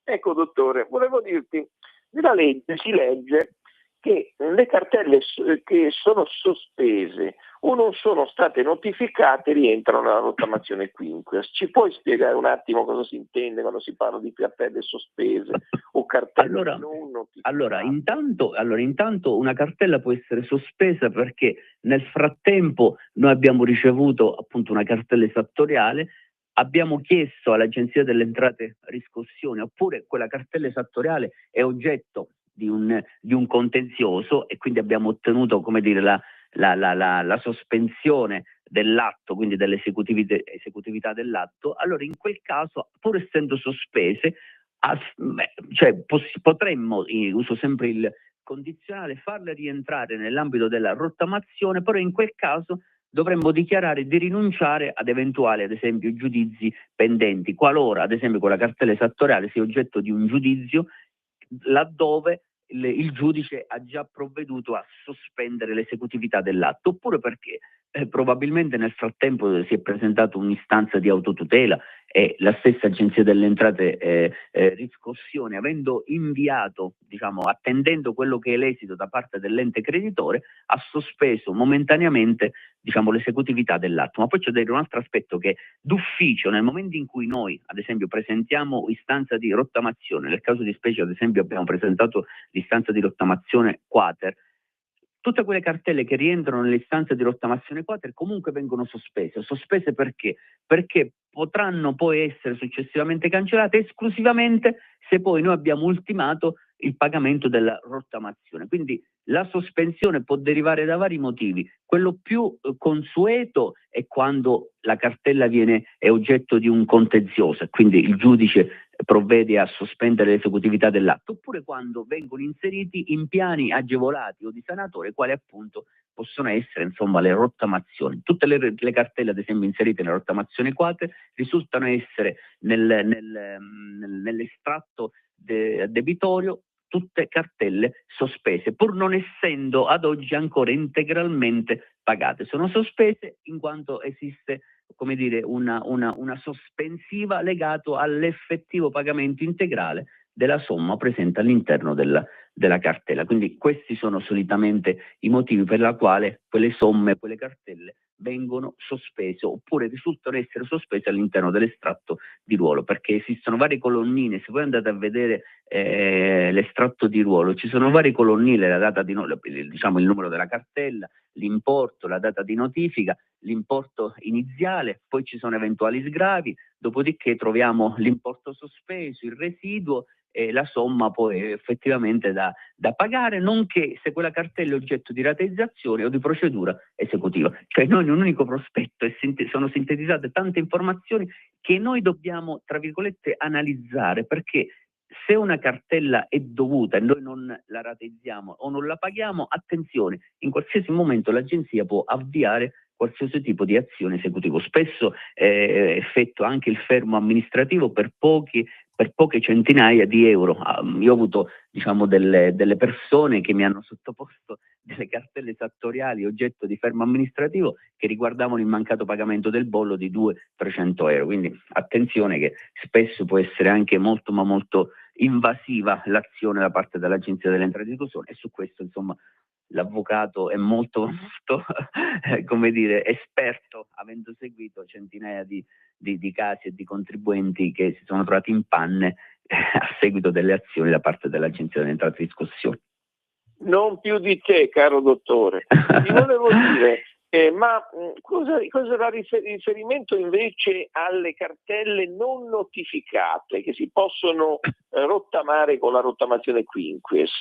Ecco, dottore, volevo dirti, nella legge si legge che le cartelle che sono sospese o non sono state notificate rientrano nella rottamazione quinquies. Ci puoi spiegare un attimo cosa si intende quando si parla di cartelle sospese o cartelle non notificate? Allora, intanto una cartella può essere sospesa perché nel frattempo noi abbiamo ricevuto appunto una cartella esattoriale, abbiamo chiesto all'Agenzia delle Entrate e Riscossioni, oppure quella cartella esattoriale è oggetto di un contenzioso e quindi abbiamo ottenuto, come dire, la sospensione dell'atto, quindi dell'esecutività dell'atto. Allora in quel caso, pur essendo sospese, potremmo, uso sempre il condizionale, farle rientrare nell'ambito della rottamazione, però in quel caso dovremmo dichiarare di rinunciare ad eventuali, ad esempio, giudizi pendenti, qualora, ad esempio, quella cartella esattoriale sia oggetto di un giudizio laddove il giudice ha già provveduto a sospendere l'esecutività dell'atto, oppure perché probabilmente nel frattempo si è presentata un'istanza di autotutela e la stessa Agenzia delle Entrate Riscossioni, avendo inviato, diciamo, attendendo quello che è l'esito da parte dell'ente creditore, ha sospeso momentaneamente, diciamo, l'esecutività dell'atto. Ma poi c'è da dire un altro aspetto, che d'ufficio, nel momento in cui noi, ad esempio, presentiamo istanza di rottamazione, nel caso di specie, ad esempio, abbiamo presentato l'istanza di rottamazione quater, tutte quelle cartelle che rientrano nell'istanza di rottamazione quater comunque vengono sospese. Sospese perché? Perché potranno poi essere successivamente cancellate esclusivamente se poi noi abbiamo ultimato il pagamento della rottamazione. Quindi la sospensione può derivare da vari motivi. Quello più consueto è quando la cartella è oggetto di un contenzioso e quindi il giudice provvede a sospendere l'esecutività dell'atto, oppure quando vengono inseriti in piani agevolati o di sanatoria, quali appunto possono essere, insomma, le rottamazioni. Tutte le cartelle, ad esempio, inserite nella rottamazione quater risultano essere nell'estratto debitorio tutte cartelle sospese, pur non essendo ad oggi ancora integralmente pagate. Sono sospese in quanto esiste, come dire, una sospensiva legato all'effettivo pagamento integrale della somma presente all'interno della cartella. Quindi questi sono solitamente i motivi per la quale quelle somme, quelle cartelle vengono sospese oppure risultano essere sospese all'interno dell'estratto di ruolo, perché esistono varie colonnine. Se voi andate a vedere l'estratto di ruolo, ci sono varie colonnine, la data diciamo il numero della cartella, l'importo, la data di notifica, l'importo iniziale, poi ci sono eventuali sgravi, dopodiché troviamo l'importo sospeso, il residuo e la somma poi effettivamente da pagare, nonché se quella cartella è oggetto di rateizzazione o di procedura esecutiva. Cioè noi in un unico prospetto sono sintetizzate tante informazioni che noi dobbiamo, tra virgolette, analizzare, perché se una cartella è dovuta e noi non la rateizziamo o non la paghiamo, attenzione, in qualsiasi momento l'agenzia può avviare qualsiasi tipo di azione esecutiva. Spesso effettua anche il fermo amministrativo per poche centinaia di euro. Io ho avuto, diciamo, delle persone che mi hanno sottoposto delle cartelle esattoriali oggetto di fermo amministrativo che riguardavano il mancato pagamento del bollo di 200-300 euro. Quindi attenzione, che spesso può essere anche molto ma molto invasiva l'azione da parte dell'Agenzia delle Entrate e Riscossioni, e su questo, insomma, l'avvocato è molto come dire, esperto, avendo seguito centinaia di casi e di contribuenti che si sono trovati in panne a seguito delle azioni da parte dell'Agenzia delle Entrate e Riscossioni. Non più di te, caro dottore. Ti volevo dire, Cosa era riferimento invece alle cartelle non notificate che si possono rottamare con la rottamazione quinquies?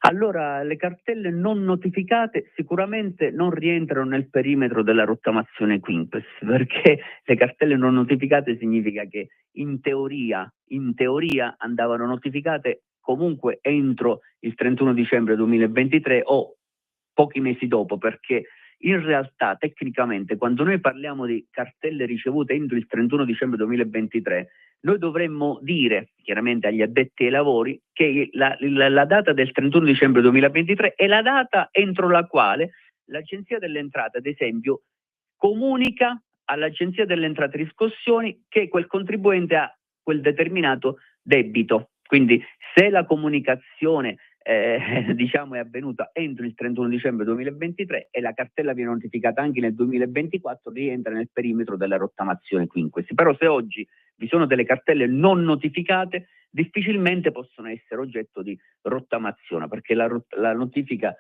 Allora, le cartelle non notificate sicuramente non rientrano nel perimetro della rottamazione quinquies, perché le cartelle non notificate significa che in teoria andavano notificate comunque entro il 31 dicembre 2023 o pochi mesi dopo, perché in realtà tecnicamente quando noi parliamo di cartelle ricevute entro il 31 dicembre 2023 noi dovremmo dire chiaramente agli addetti ai lavori che la data del 31 dicembre 2023 è la data entro la quale l'Agenzia delle Entrate, ad esempio, comunica all'Agenzia delle Entrate e Riscossioni che quel contribuente ha quel determinato debito. Quindi se la comunicazione diciamo è avvenuta entro il 31 dicembre 2023 e la cartella viene notificata anche nel 2024, rientra nel perimetro della rottamazione quinquies. Però se oggi vi sono delle cartelle non notificate, difficilmente possono essere oggetto di rottamazione, perché la notifica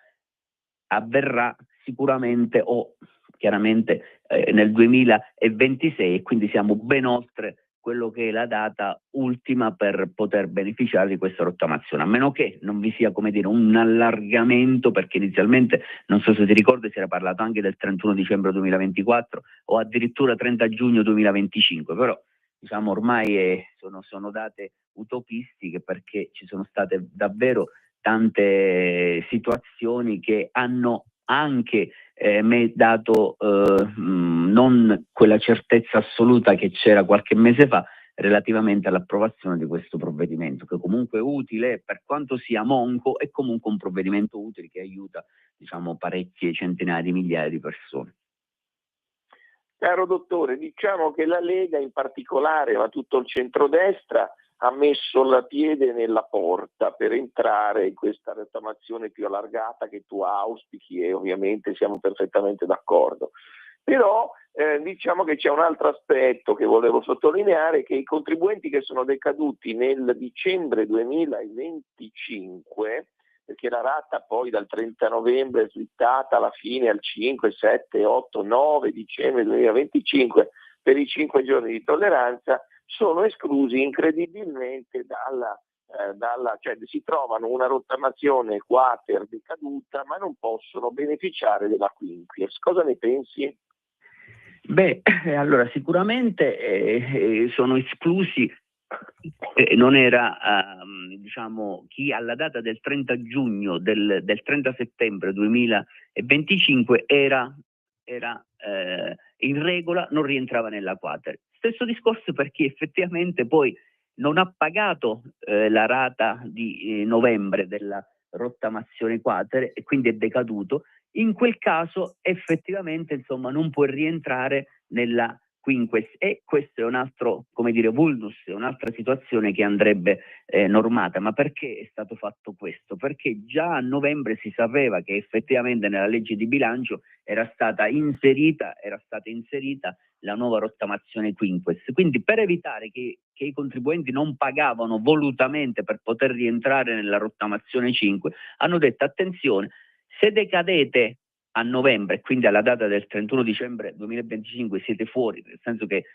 avverrà sicuramente o chiaramente nel 2026 e quindi siamo ben oltre quello che è la data ultima per poter beneficiare di questa rottamazione, a meno che non vi sia, come dire, un allargamento, perché inizialmente, non so se ti ricordi, si era parlato anche del 31 dicembre 2024 o addirittura 30 giugno 2025, però diciamo ormai sono date utopistiche, perché ci sono state davvero tante situazioni che hanno anche dato non quella certezza assoluta che c'era qualche mese fa relativamente all'approvazione di questo provvedimento, che comunque è utile, per quanto sia monco, è comunque un provvedimento utile che aiuta, diciamo, parecchie centinaia di migliaia di persone. Caro dottore, diciamo che la Lega in particolare, ma tutto il centrodestra, ha messo la piede nella porta per entrare in questa rottamazione più allargata che tu auspichi, e ovviamente siamo perfettamente d'accordo. Però diciamo che c'è un altro aspetto che volevo sottolineare, che i contribuenti che sono decaduti nel dicembre 2025, perché la rata poi dal 30 novembre è slittata alla fine al 5, 7, 8, 9 dicembre 2025 per i 5 giorni di tolleranza, sono esclusi incredibilmente cioè si trovano una rottamazione quater decaduta ma non possono beneficiare della quinquies. Cosa ne pensi? Beh, allora sicuramente sono esclusi, non era diciamo chi alla data del 30 giugno del 30 settembre 2025 era in regola, non rientrava nella quater. Stesso discorso per chi effettivamente poi non ha pagato la rata di novembre della rottamazione quater e quindi è decaduto. In quel caso effettivamente, insomma, non può rientrare nella quinquies, e questo è un altro, come dire, vulnus, è un'altra situazione che andrebbe normata. Ma perché è stato fatto questo? Perché già a novembre si sapeva che effettivamente nella legge di bilancio era stata inserita la nuova rottamazione quinquies. Quindi per evitare che i contribuenti non pagavano volutamente per poter rientrare nella rottamazione 5, hanno detto: attenzione, se decadete a novembre, quindi alla data del 31 dicembre 2025 siete fuori, nel senso che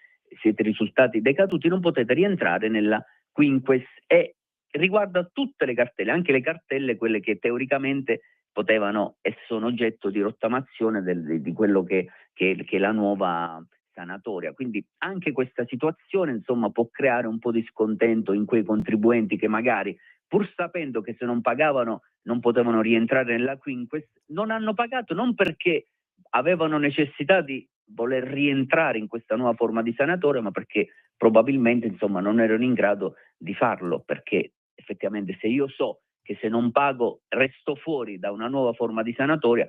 siete risultati decaduti, non potete rientrare nella quinquies, e riguarda tutte le cartelle, anche le cartelle quelle che teoricamente potevano e sono oggetto di rottamazione di quello che è la nuova sanatoria. Quindi anche questa situazione, insomma, può creare un po' di scontento in quei contribuenti che magari, pur sapendo che se non pagavano non potevano rientrare nella quinquies, non hanno pagato, non perché avevano necessità di voler rientrare in questa nuova forma di sanatoria, ma perché probabilmente, insomma, non erano in grado di farlo, perché effettivamente se io so che se non pago resto fuori da una nuova forma di sanatoria,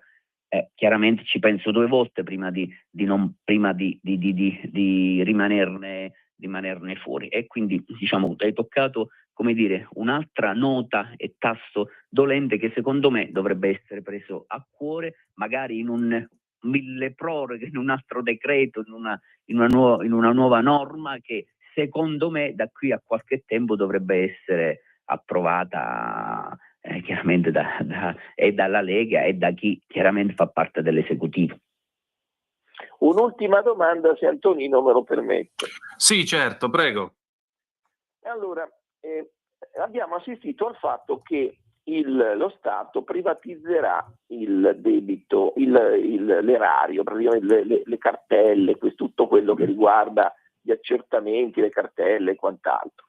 chiaramente ci penso due volte prima di rimanerne fuori. E quindi, diciamo, hai toccato, come dire, un'altra nota e tasto dolente che secondo me dovrebbe essere preso a cuore, magari in un milleproroghe, in un altro decreto, in una nuova norma che secondo me da qui a qualche tempo dovrebbe essere approvata chiaramente è dalla Lega e da chi chiaramente fa parte dell'esecutivo. Un'ultima domanda, se Antonino me lo permette. Sì, certo, prego. Allora, abbiamo assistito al fatto che lo Stato privatizzerà il debito, l'erario, praticamente le cartelle, tutto quello che riguarda gli accertamenti, le cartelle e quant'altro.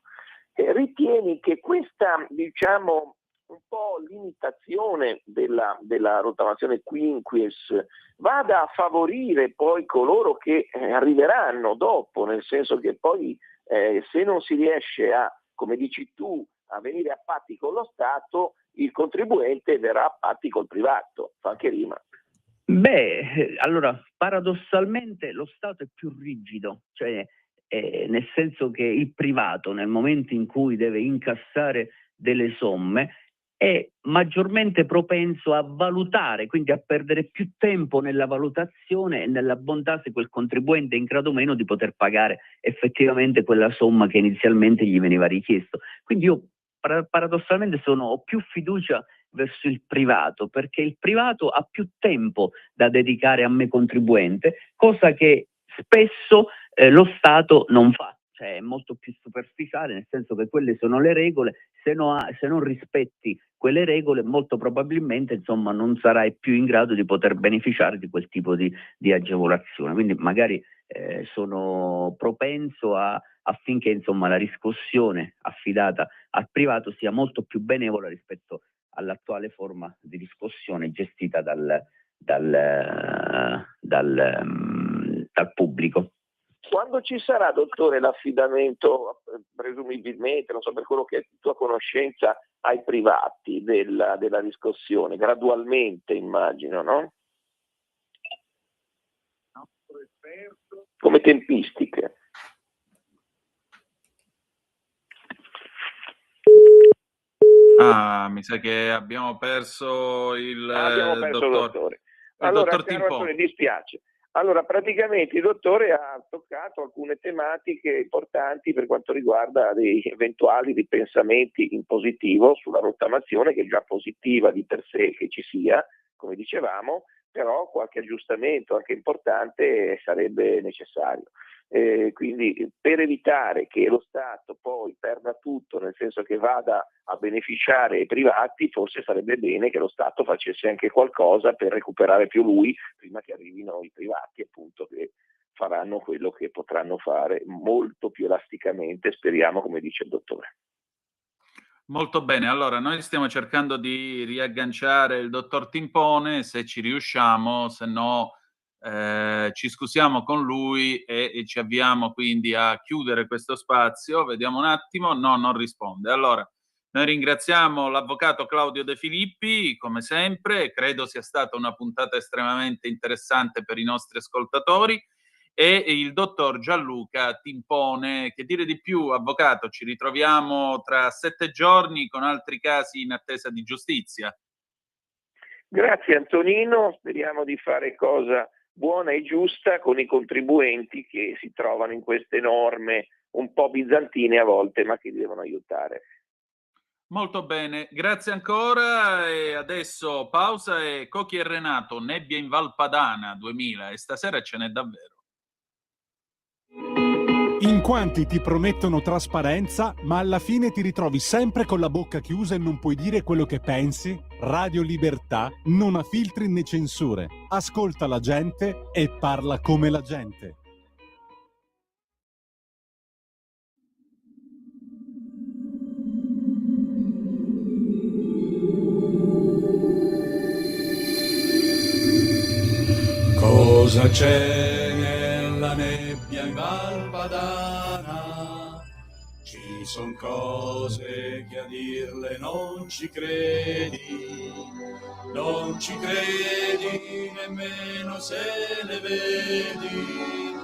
Ritieni che questa, diciamo, un po' limitazione della rottamazione quinquies vada a favorire poi coloro che arriveranno dopo, nel senso che poi se non si riesce a, come dici tu, a venire a patti con lo Stato, il contribuente verrà a patti col privato, fa anche rima. Beh, allora, paradossalmente lo Stato è più rigido, cioè nel senso che il privato, nel momento in cui deve incassare delle somme, è maggiormente propenso a valutare, quindi a perdere più tempo nella valutazione e nella bontà se quel contribuente è in grado o meno di poter pagare effettivamente quella somma che inizialmente gli veniva richiesto. Quindi io paradossalmente ho più fiducia verso il privato, perché il privato ha più tempo da dedicare a me contribuente, cosa che spesso lo Stato non fa, cioè è molto più superficiale, nel senso che quelle sono le regole, se non rispetti quelle regole molto probabilmente insomma non sarai più in grado di poter beneficiare di quel tipo di agevolazione, quindi magari sono propenso affinché insomma la riscossione affidata al privato sia molto più benevola rispetto all'attuale forma di riscossione gestita dal pubblico. Quando ci sarà, dottore, l'affidamento, presumibilmente, non so, per quello che è tua conoscenza, ai privati della riscossione, gradualmente immagino, no? Come tempistiche. Mi sa che abbiamo perso il dottore. Il allora, dottor caro Timpone. Antonio, dispiace. Allora, praticamente il dottore ha toccato alcune tematiche importanti per quanto riguarda dei eventuali ripensamenti in positivo sulla rottamazione, che è già positiva di per sé che ci sia, come dicevamo, però qualche aggiustamento anche importante sarebbe necessario. Quindi per evitare che lo Stato poi perda tutto, nel senso che vada a beneficiare i privati, forse sarebbe bene che lo Stato facesse anche qualcosa per recuperare più lui prima che arrivino i privati, appunto, che faranno quello che potranno fare molto più elasticamente, speriamo, come dice il dottore. Molto bene, allora noi stiamo cercando di riagganciare il dottor Timpone, se ci riusciamo, se no ci scusiamo con lui e ci avviamo quindi a chiudere questo spazio. Vediamo un attimo, no, non risponde. Allora, noi ringraziamo l'avvocato Claudio De Filippi, come sempre, credo sia stata una puntata estremamente interessante per i nostri ascoltatori, e il dottor Gianluca Timpone. Che dire di più, avvocato? Ci ritroviamo tra 7 giorni con altri casi in attesa di giustizia. Grazie Antonino, speriamo di fare cosa buona e giusta con i contribuenti che si trovano in queste norme un po' bizantine a volte, ma che devono aiutare. Molto bene, grazie ancora, e adesso pausa e Cocchi e Renato, Nebbia in Valpadana 2000, e stasera ce n'è davvero. In quanti ti promettono trasparenza, ma alla fine ti ritrovi sempre con la bocca chiusa e non puoi dire quello che pensi? Radio Libertà non ha filtri né censure. Ascolta la gente e parla come la gente. Cosa c'è nella nebbia in Valpadana? Ci son cose che a dirle non ci credi, non ci credi nemmeno se le vedi,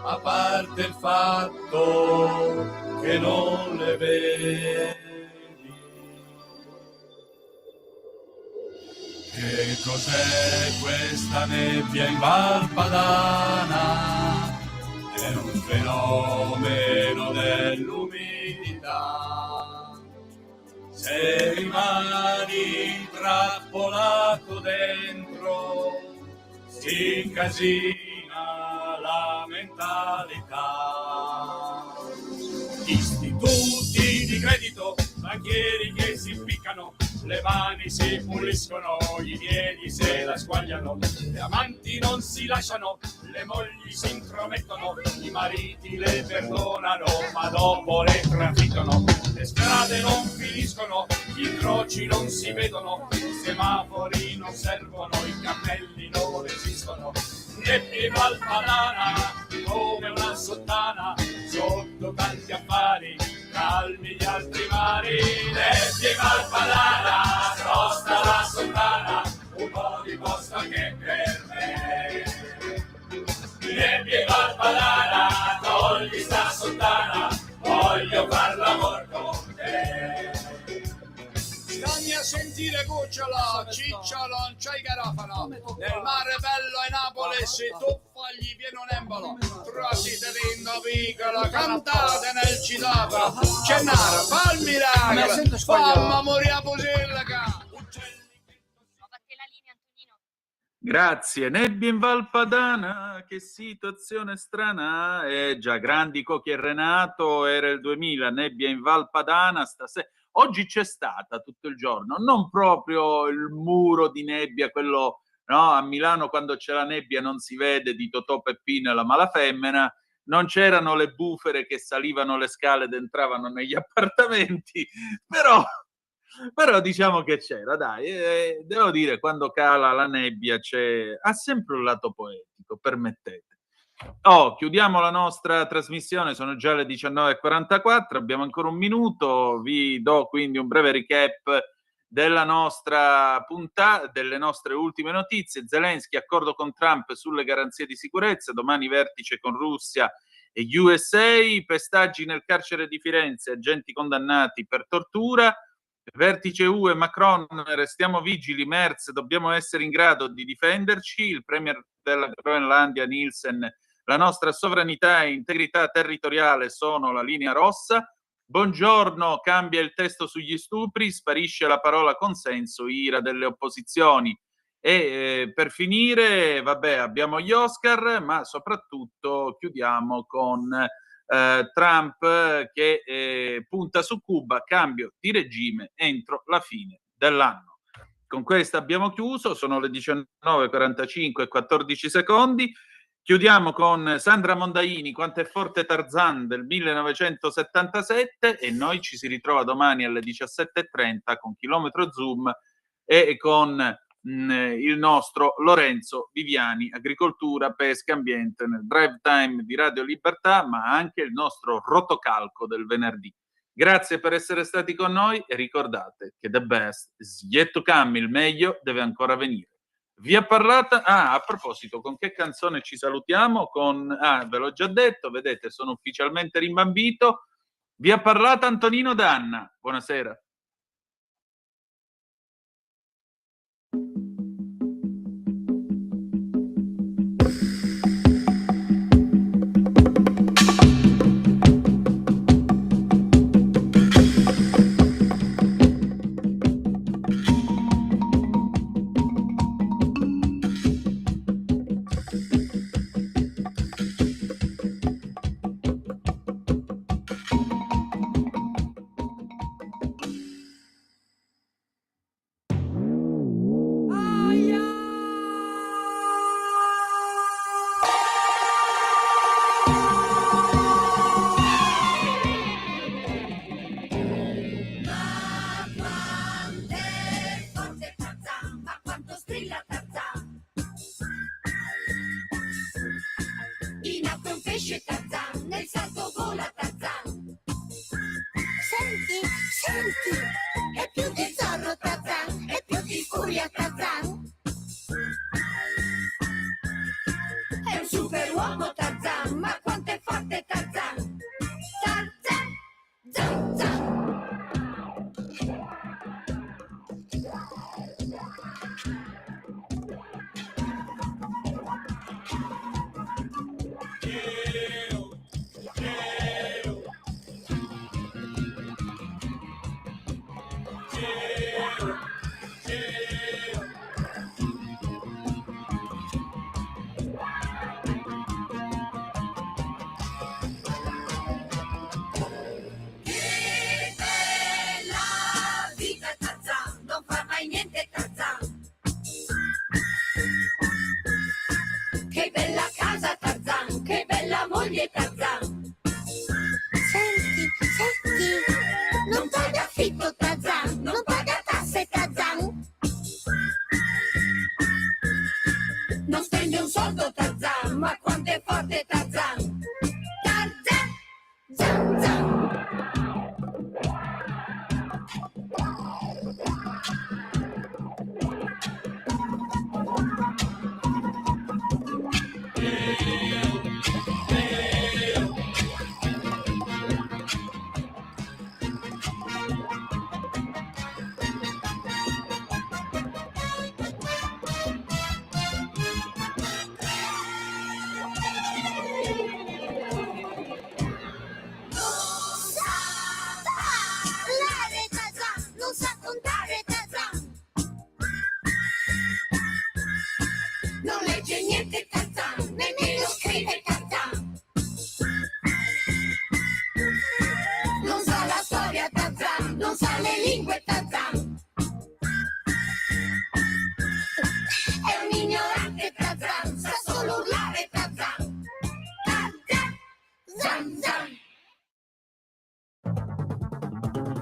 a parte il fatto che non le vedi. Che cos'è questa nebbia in Valpadana? È un fenomeno dell'umidità. Se rimani intrappolato dentro, si incasina la mentalità. Istituti di credito, banchieri che si impiccano, le mani si puliscono, i piedi se la squagliano, le amanti non si lasciano, le mogli si intromettono, i mariti le perdonano, ma dopo le trafittono, le strade non finiscono, gli incroci non si vedono, i semafori non servono, i cammelli non esistono, Nebbia in Valpadana come una sottana, sotto tanti affari, calmi gli altri mari. Nebbia in Valpadana, sposta la sottana, un po' di posto anche per me. Nebbia in Valpadana, togli sta sottana, voglio far l'amor con te. Stammi a sentire cucciolo, cicciolo, non c'hai garofano. Nel mare bello a Napoli si tuffa gli viene un embolo. Trosite lindo piccolo, cantate nel citofono. Gennaro, fa il miracolo, famma morire a Pusilica. Grazie. Nebbia in Valpadana, che situazione strana. Già, grandi Cocchi e Renato, era il 2000, nebbia in Valpadana, stasera. Oggi c'è stata tutto il giorno, non proprio il muro di nebbia, quello, no, a Milano quando c'è la nebbia non si vede, di Totò, Peppino e la Malafemmina, non c'erano le bufere che salivano le scale ed entravano negli appartamenti, però diciamo che c'era, dai, devo dire, quando cala la nebbia ha sempre un lato poetico, permettete. Chiudiamo la nostra trasmissione, sono già le 19:44, abbiamo ancora un minuto, vi do quindi un breve recap della nostra puntata, delle nostre ultime notizie. Zelensky, accordo con Trump sulle garanzie di sicurezza, domani vertice con Russia e USA, pestaggi nel carcere di Firenze, agenti condannati per tortura, vertice UE, Macron, restiamo vigili, Merz, dobbiamo essere in grado di difenderci, il premier della Groenlandia, Nielsen, la nostra sovranità e integrità territoriale sono la linea rossa. Buongiorno, cambia il testo sugli stupri, sparisce la parola consenso, ira delle opposizioni. E per finire, vabbè, abbiamo gli Oscar, ma soprattutto chiudiamo con Trump che punta su Cuba, cambio di regime entro la fine dell'anno. Con questo abbiamo chiuso, sono le 19:45 e 14 secondi. Chiudiamo con Sandra Mondaini, Quanto è forte Tarzan del 1977 e noi ci si ritrova domani alle 17:30 con Chilometro Zoom e con il nostro Lorenzo Viviani, agricoltura, pesca, ambiente nel drive time di Radio Libertà, ma anche il nostro rotocalco del venerdì. Grazie per essere stati con noi e ricordate che the best is yet to come, il meglio deve ancora venire. Vi ha parlata, a proposito, con che canzone ci salutiamo? Ve l'ho già detto, vedete, sono ufficialmente rimbambito. Vi ha parlata Antonino Danna. Buonasera.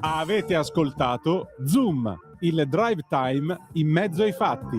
Avete ascoltato Zoom, il drive time in mezzo ai fatti.